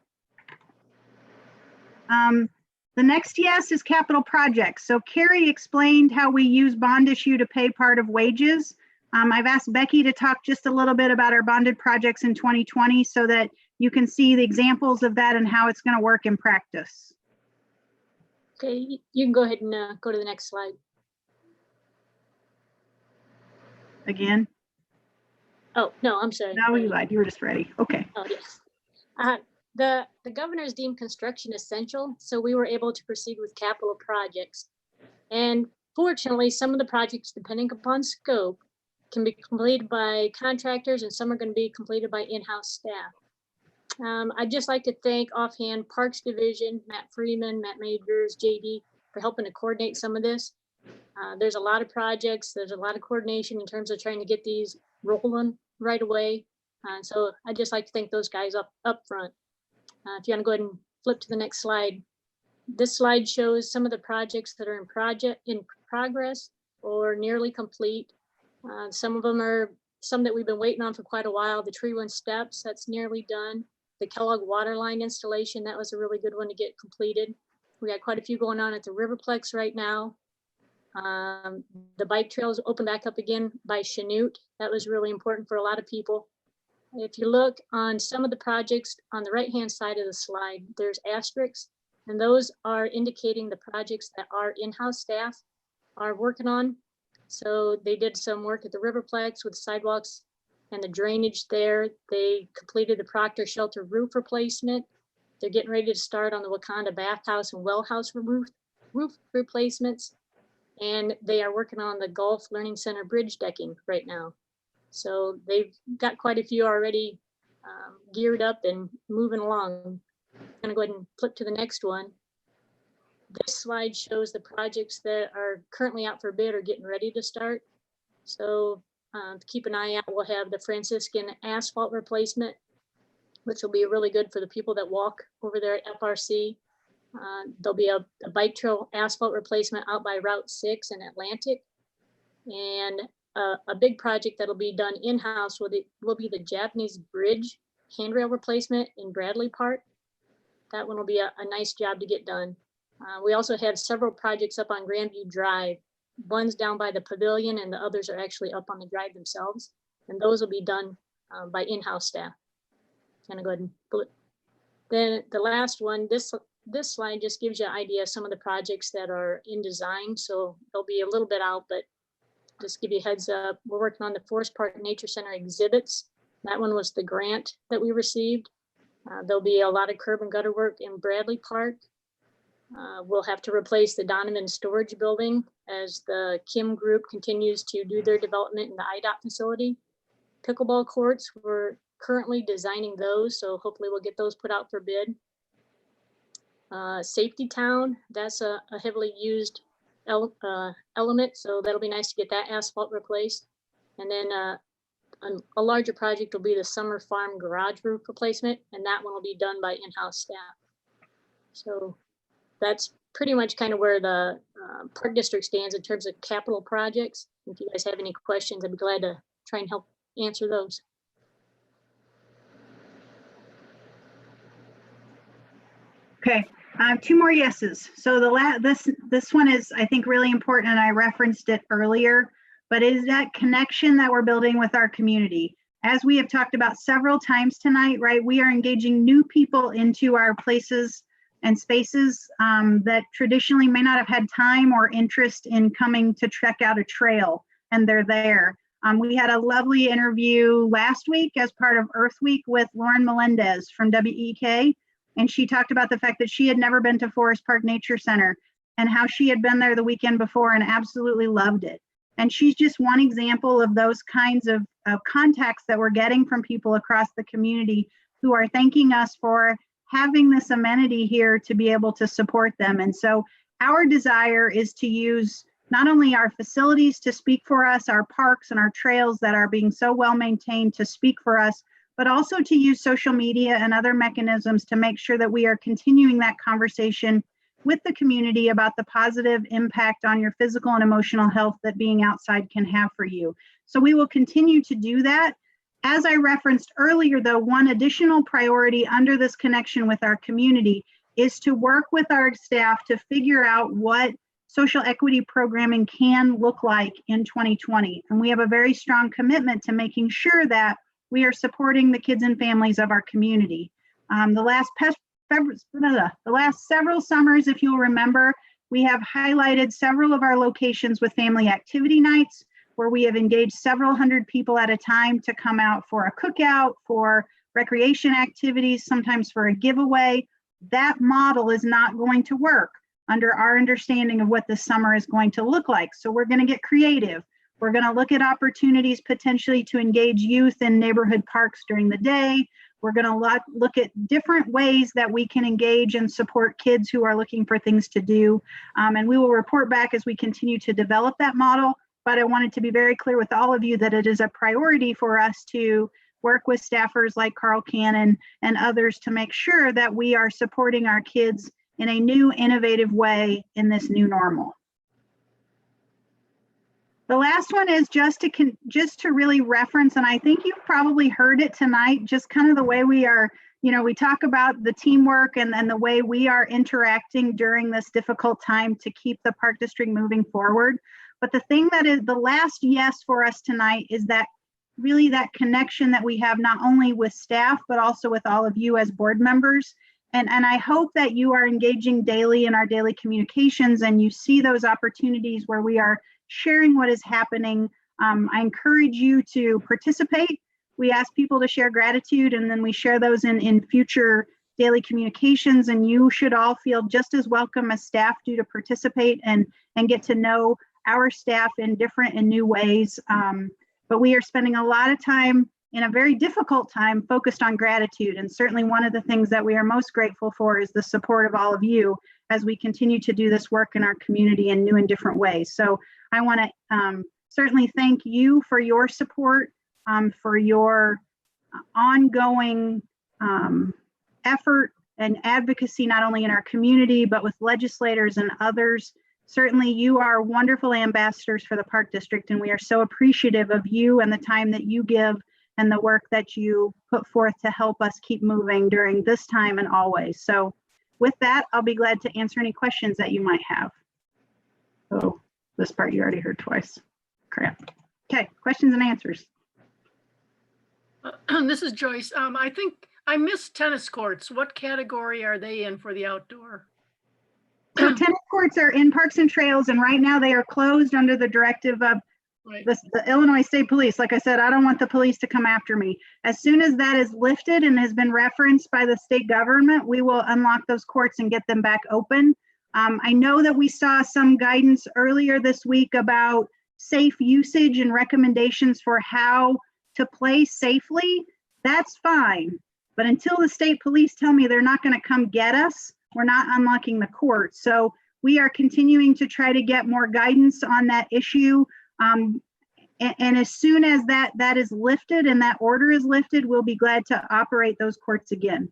The next yes is capital projects. So Carrie explained how we use bond issue to pay part of wages. I've asked Becky to talk just a little bit about our bonded projects in 2020 so that you can see the examples of that and how it's going to work in practice. Okay, you can go ahead and go to the next slide. Again? Oh, no, I'm sorry. No, you lied. You were just ready. Okay. Oh, yes. The governor's deemed construction essential, so we were able to proceed with capital projects. And fortunately, some of the projects, depending upon scope, can be completed by contractors and some are going to be completed by in-house staff. I'd just like to thank offhand Parks Division, Matt Freeman, Matt Majors, JD, for helping to coordinate some of this. There's a lot of projects, there's a lot of coordination in terms of trying to get these rolling right away. So I'd just like to thank those guys up front. If you want to go ahead and flip to the next slide. This slide shows some of the projects that are in progress or nearly complete. Some of them are some that we've been waiting on for quite a while. The Tree One Steps, that's nearly done. The Kellogg water line installation, that was a really good one to get completed. We got quite a few going on at the Riverplex right now. The bike trails open back up again by Chanute. That was really important for a lot of people. If you look on some of the projects on the right-hand side of the slide, there's asterisks, and those are indicating the projects that our in-house staff are working on. So they did some work at the Riverplex with sidewalks and the drainage there. They completed the Proctor shelter roof replacement. They're getting ready to start on the Wakanda bathhouse and well house roof replacements. And they are working on the Golf Learning Center bridge decking right now. So they've got quite a few already geared up and moving along. I'm gonna go ahead and flip to the next one. This slide shows the projects that are currently out for bid or getting ready to start. So to keep an eye out, we'll have the Franciscan asphalt replacement, which will be really good for the people that walk over there at FRC. There'll be a bike trail asphalt replacement out by Route 6 in Atlantic. And a big project that'll be done in-house will be the Japanese Bridge handrail replacement in Bradley Park. That one will be a nice job to get done. We also have several projects up on Grandview Drive. One's down by the pavilion and the others are actually up on the drive themselves. And those will be done by in-house staff. I'm gonna go ahead and flip. Then the last one, this slide just gives you an idea of some of the projects that are in design. So they'll be a little bit out, but just give you a heads up. We're working on the Forest Park Nature Center exhibits. That one was the grant that we received. There'll be a lot of curb and gutter work in Bradley Park. We'll have to replace the Donovan Storage Building as the Kim Group continues to do their development in the IDOT facility. Pickleball courts, we're currently designing those, so hopefully we'll get those put out for bid. Safety Town, that's a heavily used element, so that'll be nice to get that asphalt replaced. And then a larger project will be the Summer Farm garage roof replacement, and that one will be done by in-house staff. So that's pretty much kind of where the Park District stands in terms of capital projects. If you guys have any questions, I'd be glad to try and help answer those. Okay, two more yeses. So this one is, I think, really important, and I referenced it earlier, but it is that connection that we're building with our community. As we have talked about several times tonight, right, we are engaging new people into our places and spaces that traditionally may not have had time or interest in coming to check out a trail, and they're there. We had a lovely interview last week as part of Earth Week with Lauren Melendez from WEK, and she talked about the fact that she had never been to Forest Park Nature Center and how she had been there the weekend before and absolutely loved it. And she's just one example of those kinds of contacts that we're getting from people across the community who are thanking us for having this amenity here to be able to support them. And so our desire is to use not only our facilities to speak for us, our parks and our trails that are being so well maintained to speak for us, but also to use social media and other mechanisms to make sure that we are continuing that conversation with the community about the positive impact on your physical and emotional health that being outside can have for you. So we will continue to do that. As I referenced earlier, though, one additional priority under this connection with our community is to work with our staff to figure out what social equity programming can look like in 2020. And we have a very strong commitment to making sure that we are supporting the kids and families of our community. The last several summers, if you'll remember, we have highlighted several of our locations with family activity nights where we have engaged several hundred people at a time to come out for a cookout, for recreation activities, sometimes for a giveaway. That model is not going to work under our understanding of what the summer is going to look like. So we're going to get creative. We're going to look at opportunities potentially to engage youth in neighborhood parks during the day. We're going to look at different ways that we can engage and support kids who are looking for things to do. And we will report back as we continue to develop that model. But I wanted to be very clear with all of you that it is a priority for us to work with staffers like Carl Cannon and others to make sure that we are supporting our kids in a new, innovative way in this new normal. The last one is just to really reference, and I think you've probably heard it tonight, just kind of the way we are, we talk about the teamwork and the way we are interacting during this difficult time to keep the Park District moving forward. But the thing that is the last yes for us tonight is that really that connection that we have not only with staff, but also with all of you as board members. And I hope that you are engaging daily in our daily communications and you see those opportunities where we are sharing what is happening. I encourage you to participate. We ask people to share gratitude and then we share those in future daily communications, and you should all feel just as welcome as staff do to participate and get to know our staff in different and new ways. But we are spending a lot of time in a very difficult time focused on gratitude. And certainly one of the things that we are most grateful for is the support of all of you as we continue to do this work in our community in new and different ways. So I want to certainly thank you for your support, for your ongoing effort and advocacy, not only in our community, but with legislators and others. Certainly you are wonderful ambassadors for the Park District, and we are so appreciative of you and the time that you give and the work that you put forth to help us keep moving during this time and always. So with that, I'll be glad to answer any questions that you might have. Oh, this part you already heard twice. Crap. Okay, questions and answers. This is Joyce. I think I missed tennis courts. What category are they in for the outdoor? So tennis courts are in Parks and Trails, and right now they are closed under the directive of the Illinois State Police. Like I said, I don't want the police to come after me. As soon as that is lifted and has been referenced by the state government, we will unlock those courts and get them back open. I know that we saw some guidance earlier this week about safe usage and recommendations for how to play safely. That's fine. But until the state police tell me they're not going to come get us, we're not unlocking the court. So we are continuing to try to get more guidance on that issue. And as soon as that is lifted and that order is lifted, we'll be glad to operate those courts again.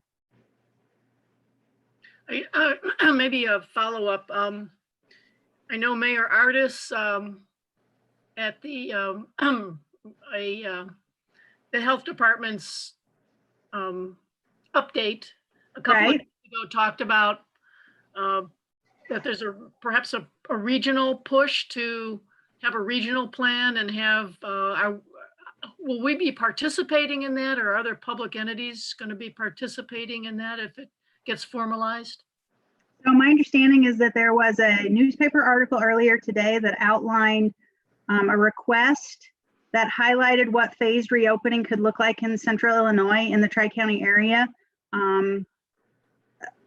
Maybe a follow-up. I know Mayor Artis at the the health department's update a couple of Right. days ago talked about that there's perhaps a regional push to have a regional plan and have will we be participating in that, or are other public entities going to be participating in that if it gets formalized? So my understanding is that there was a newspaper article earlier today that outlined a request that highlighted what phased reopening could look like in central Illinois in the Tri-County area.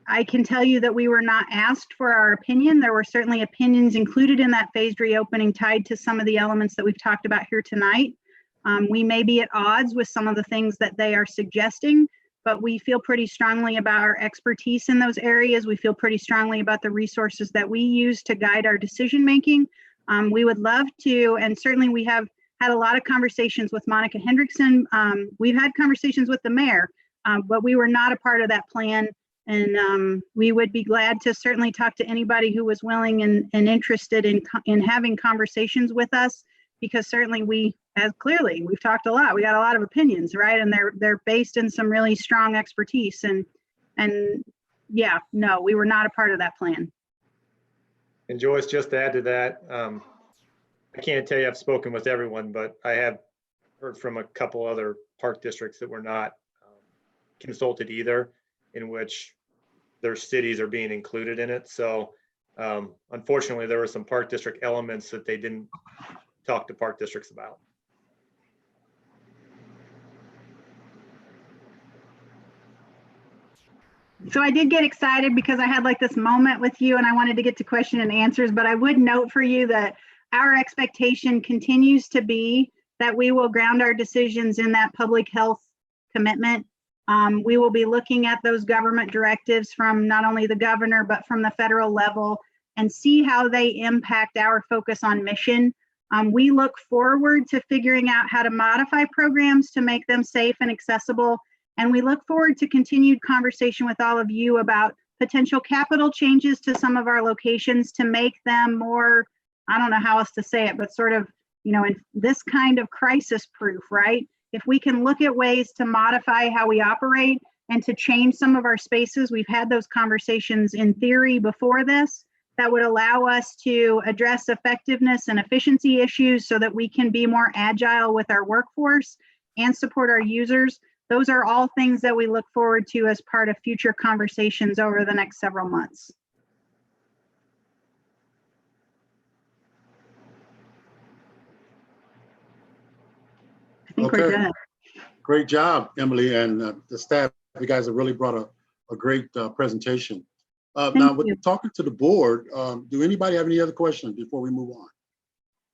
I can tell you that we were not asked for our opinion. There were certainly opinions included in that phased reopening tied to some of the elements that we've talked about here tonight. We may be at odds with some of the things that they are suggesting, but we feel pretty strongly about our expertise in those areas. We feel pretty strongly about the resources that we use to guide our decision making. We would love to, and certainly we have had a lot of conversations with Monica Hendrickson. We've had conversations with the mayor, but we were not a part of that plan. And we would be glad to certainly talk to anybody who was willing and interested in having conversations with us, because certainly we've talked a lot. We got a lot of opinions, right? And they're based in some really strong expertise. And yeah, no, we were not a part of that plan. And Joyce, just to add to that, I can't tell you I've spoken with everyone, but I have heard from a couple other park districts that were not consulted either, in which their cities are being included in it. So unfortunately, there were some park district elements that they didn't talk to park districts about. So I did get excited because I had like this moment with you and I wanted to get to question and answers, but I would note for you that our expectation continues to be that we will ground our decisions in that public health commitment. We will be looking at those government directives from not only the governor, but from the federal level, and see how they impact our focus on mission. We look forward to figuring out how to modify programs to make them safe and accessible. And we look forward to continued conversation with all of you about potential capital changes to some of our locations to make them more, I don't know how else to say it, but sort of, in this kind of crisis proof, right? If we can look at ways to modify how we operate and to change some of our spaces, we've had those conversations in theory before this, that would allow us to address effectiveness and efficiency issues so that we can be more agile with our workforce and support our users. Those are all things that we look forward to as part of future conversations over the next several months. I think we're good. Great job, Emily, and the staff. You guys have really brought a great presentation. Now, with talking to the board, do anybody have any other questions before we move on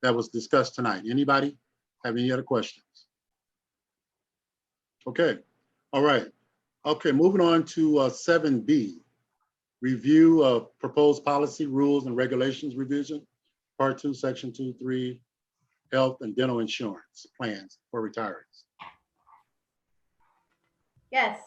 that was discussed tonight? Anybody have any other questions? Okay, all right. Okay, moving on to 7B, review of proposed policy, rules, and regulations revision, Part 2, Section 2.3, health and dental insurance plans for retirees. Yes,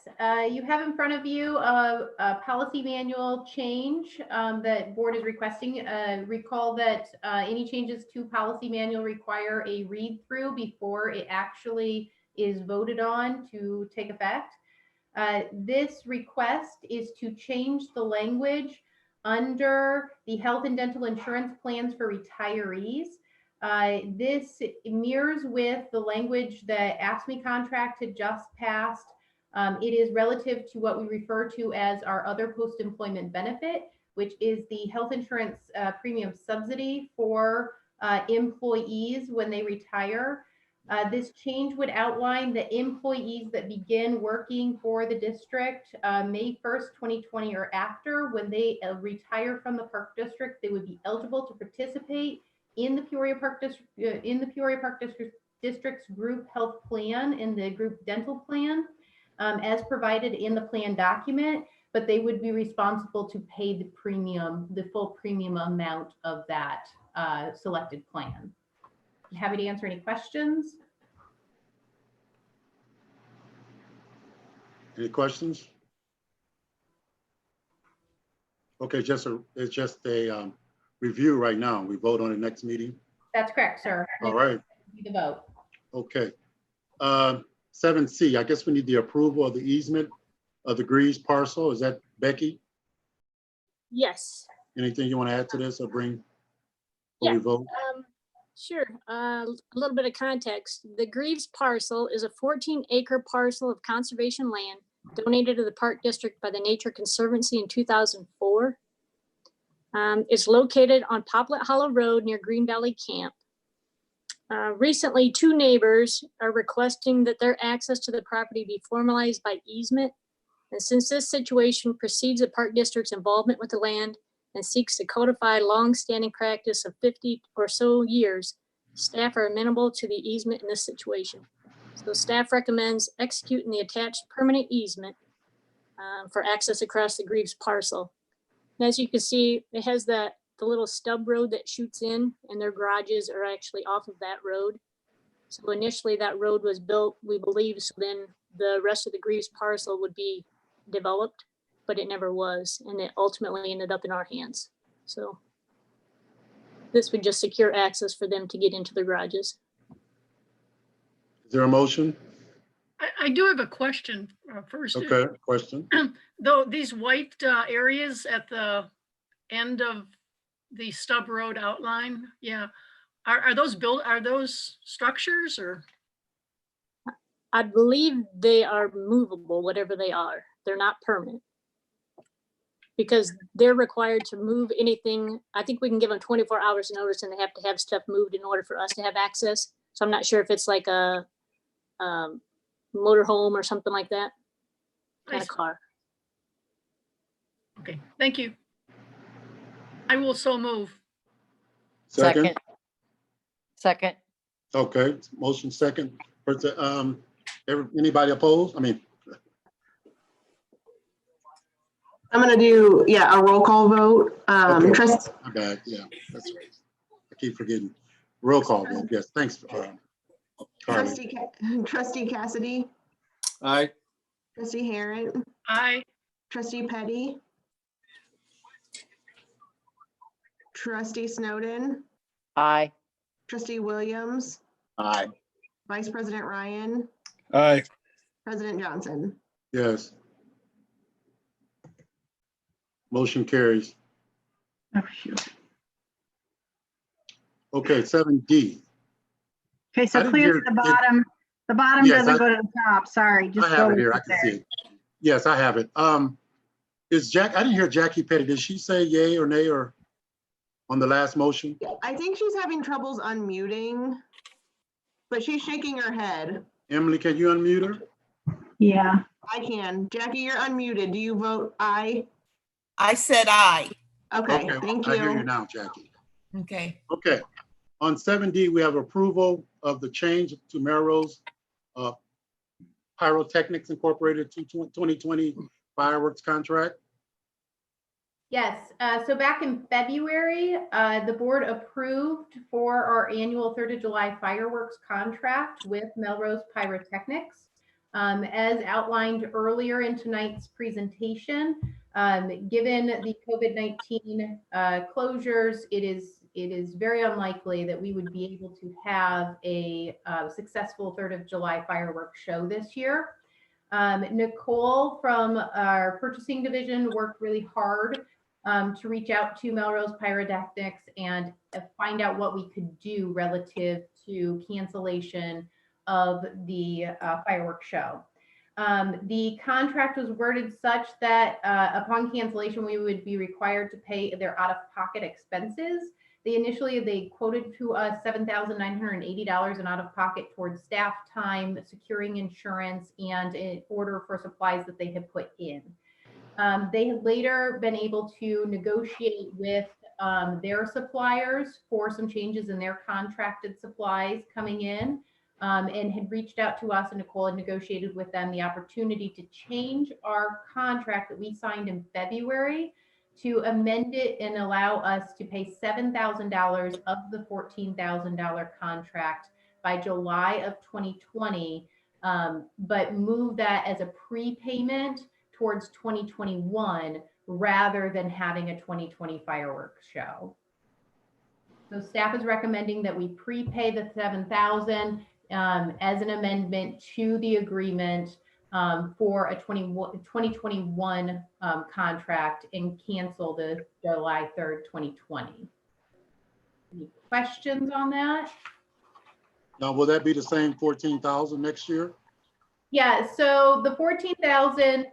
you have in front of you a policy manual change that board is requesting. Recall that any changes to policy manual require a read through before it actually is voted on to take effect. This request is to change the language under the health and dental insurance plans for retirees. This mirrors with the language that AFSCME contract had just passed. It is relative to what we refer to as our other post-employment benefit, which is the health insurance premium subsidy for employees when they retire. This change would outline that employees that begin working for the district May 1st, 2020 or after, when they retire from the park district, they would be eligible to participate in the Peoria Park District's group health plan and the group dental plan as provided in the plan document, but they would be responsible to pay the premium, the full premium amount of that selected plan. Happy to answer any questions. Any questions? Okay, it's just a review right now. We vote on the next meeting. That's correct, sir. All right, The vote. okay. 7C, I guess we need the approval of the easement of the Greaves parcel. Is that Becky? Yes. Anything you want to add to this or bring? Before Yeah. we vote? Sure. A little bit of context. The Greaves parcel is a 14-acre parcel of conservation land donated to the Park District by the Nature Conservancy in 2004. It's located on Poplet Hollow Road near Green Valley Camp. Recently, 2 neighbors are requesting that their access to the property be formalized by easement. And since this situation precedes the Park District's involvement with the land and seeks to codify long-standing practice of 50 or so years, staff are amenable to the easement in this situation. So staff recommends executing the attached permanent easement for access across the Greaves parcel. And as you can see, it has the little stub road that shoots in, and their garages are actually off of that road. So initially that road was built, we believe, so then the rest of the Greaves parcel would be developed, but it never was, and it ultimately ended up in our hands. So this would just secure access for them to get into their garages. Is there a motion? I do have a question first. Okay, question. Though these white areas at the end of the stub road outline, yeah, are those structures or? I believe they are movable, whatever they are. They're not permanent. Because they're required to move anything. I think we can give them 24 hours notice and they have to have stuff moved in order for us to have access. So I'm not sure if it's like a motorhome or something like that. Kind of car. Okay, thank you. I will so move. Second. Second. Okay, motion second. Anybody opposed? I mean, I'm gonna do, a roll call vote. okay. Trust, My bad, yeah, that's right. I keep forgetting. Roll call vote, yes, thanks. Carly. Trustee Cassidy, Aye. Trustee Harrod, Aye. Trustee Petty, Trustee Snowden, Aye. Trustee Williams, Aye. Vice President Ryan, Aye. President Johnson. Yes. Motion carries. Oh, shoot. Okay, 7D. Okay, so I didn't clear hear to the bottom. The bottom Yes, doesn't go to the top, sorry. I Just have go it here, I with can there. see it. Yes, I have it. I didn't hear Jackie Petty. Did she say yay or nay or on the last motion? I think she's having troubles unmuting, but she's shaking her head. Emily, can you unmute her? Yeah. I can. Jackie, you're unmuted. Do you vote aye? I said aye. Okay, thank you. I hear you now, Jackie. Okay. Okay, on 7D, we have approval of the change to Melrose Pyrotechnics Incorporated 2020 fireworks contract. Yes, so back in February, the board approved for our annual 3rd of July fireworks contract with Melrose Pyrotechnics. As outlined earlier in tonight's presentation, given the COVID-19 closures, it is very unlikely that we would be able to have a successful 3rd of July fireworks show this year. Nicole from our purchasing division worked really hard to reach out to Melrose Pyrotechnics and find out what we could do relative to cancellation of the fireworks show. The contract was worded such that upon cancellation, we would be required to pay their out-of-pocket expenses. They quoted to us $7,980 in out-of-pocket towards staff time, securing insurance, and in order for supplies that they had put in. They have later been able to negotiate with their suppliers for some changes in their contracted supplies coming in, and had reached out to us, and Nicole had negotiated with them the opportunity to change our contract that we signed in February to amend it and allow us to pay $7,000 of the $14,000 contract by July of 2020, but move that as a prepayment towards 2021 rather than having a 2020 fireworks show. So staff is recommending that we prepay the 7,000 as an amendment to the agreement for a 2021 contract and cancel the July 3rd, 2020. Any questions on that? Now, will that be the same 14,000 next year? Yeah, so the 14,000,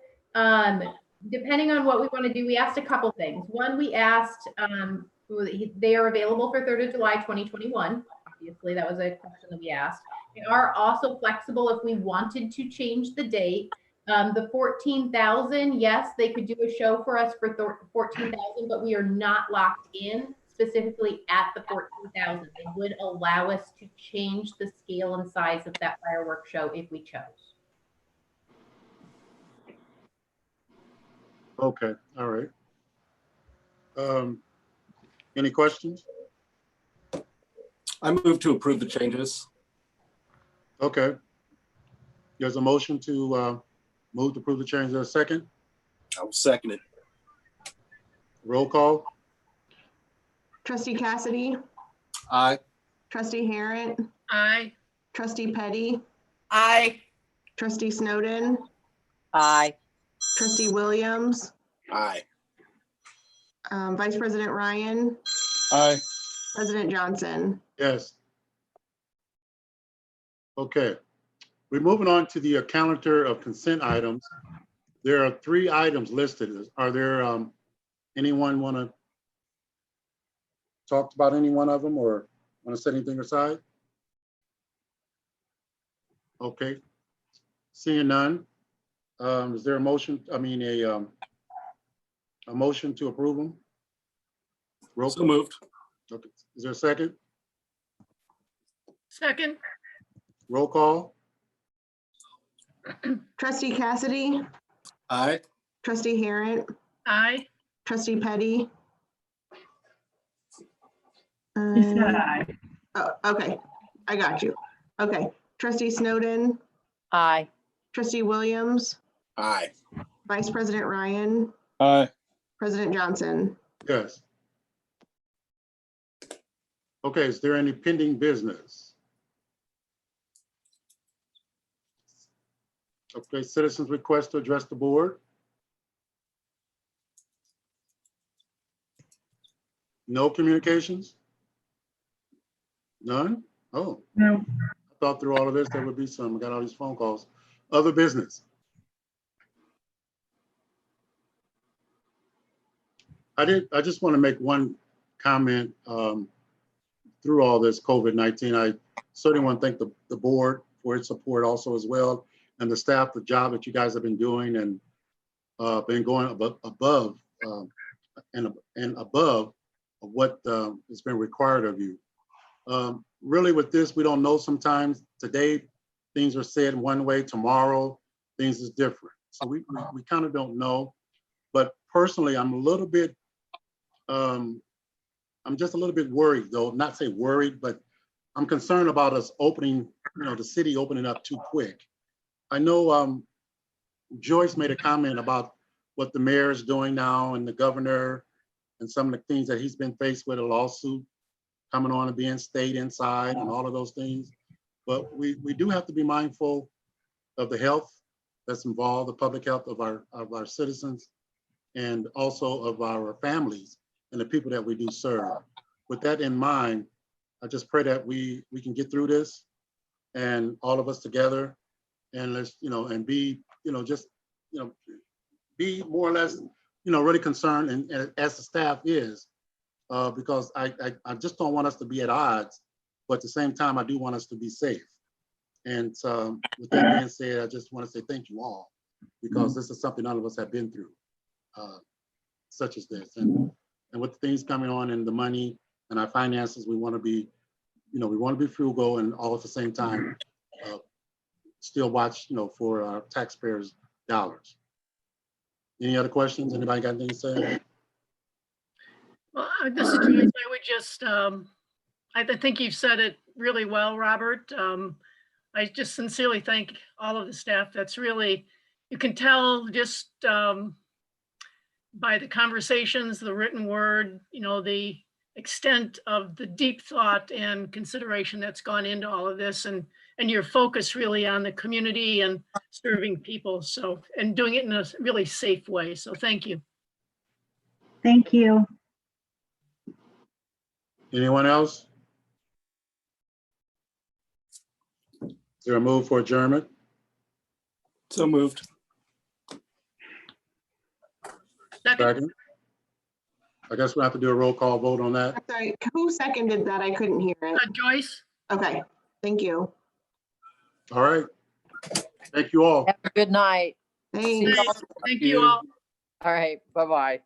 depending on what we want to do, we asked a couple things. One, we asked, they are available for 3rd of July, 2021. Obviously, that was a question that we asked. They are also flexible if we wanted to change the date. The 14,000, yes, they could do a show for us for 14,000, but we are not locked in specifically at the 14,000. They would allow us to change the scale and size of that fireworks show if we chose. Okay, all right. Any questions? I move to approve the changes. Okay. There's a motion to move to approve the change. Is there a second? I will second it. Roll call. Trustee Cassidy, Aye. Trustee Harrod, Aye. Trustee Petty, Aye. Trustee Snowden, Aye. Trustee Williams, Aye. Vice President Ryan, Aye. President Johnson. Yes. Okay. We're moving on to the calendar of consent items. There are 3 items listed. Are there anyone want to talk about any one of them or want to set anything aside? Okay. Seeing none. Is there a motion? I mean, a motion to approve them? So moved. Okay. Is there a second? Second. Roll call. Trustee Cassidy, Aye. Trustee Harrod, Aye. Trustee Petty. Aye. Oh, okay, I got you. Okay, Trustee Snowden, Aye. Trustee Williams, Aye. Vice President Ryan, Aye. President Johnson. Yes. Okay, is there any pending business? Okay, citizens request to address the board. No communications? None? Oh. No. I thought through all of this, there would be some. I got all these phone calls. Other business? I just want to make one comment through all this COVID-19. I certainly want to thank the board for its support also as well, and the staff, the job that you guys have been doing and been going above and above what has been required of you. Really with this, we don't know sometimes. Today, things are said one way, tomorrow, things is different. So we kind of don't know. But personally, I'm a little bit, I'm just a little bit worried though, not say worried, but I'm concerned about us opening, the city opening up too quick. I know Joyce made a comment about what the mayor is doing now and the governor and some of the things that he's been faced with, a lawsuit coming on and being stayed inside and all of those things. But we do have to be mindful of the health that's involved, the public health of our citizens and also of our families and the people that we do serve. With that in mind, I just pray that we can get through this and all of us together and let's, and be, just, be more or less, really concerned and as the staff is, because I just don't want us to be at odds, but at the same time, I do want us to be safe. And with that being said, I just want to say thank you all, because this is something none of us have been through, such as this. And with the things coming on and the money and our finances, we want to be, we want to be frugal and all at the same time, still watch, for our taxpayers' dollars. Any other questions? Anybody got anything to say? Well, this is Joyce. I would just, I think you've said it really well, Robert. I just sincerely thank all of the staff. That's really, you can tell just by the conversations, the written word, the extent of the deep thought and consideration that's gone into all of this, and your focus really on the community and serving people. So, and doing it in a really safe way. So thank you. Thank you. Anyone else? Is there a move for adjournment? So moved. Second. I guess we'll have to do a roll call vote on that. I'm sorry, who seconded that? I couldn't hear it. Joyce. Okay, thank you. All right. Thank you all. Have a good night. Thanks. Thank you all. All right. Bye-bye.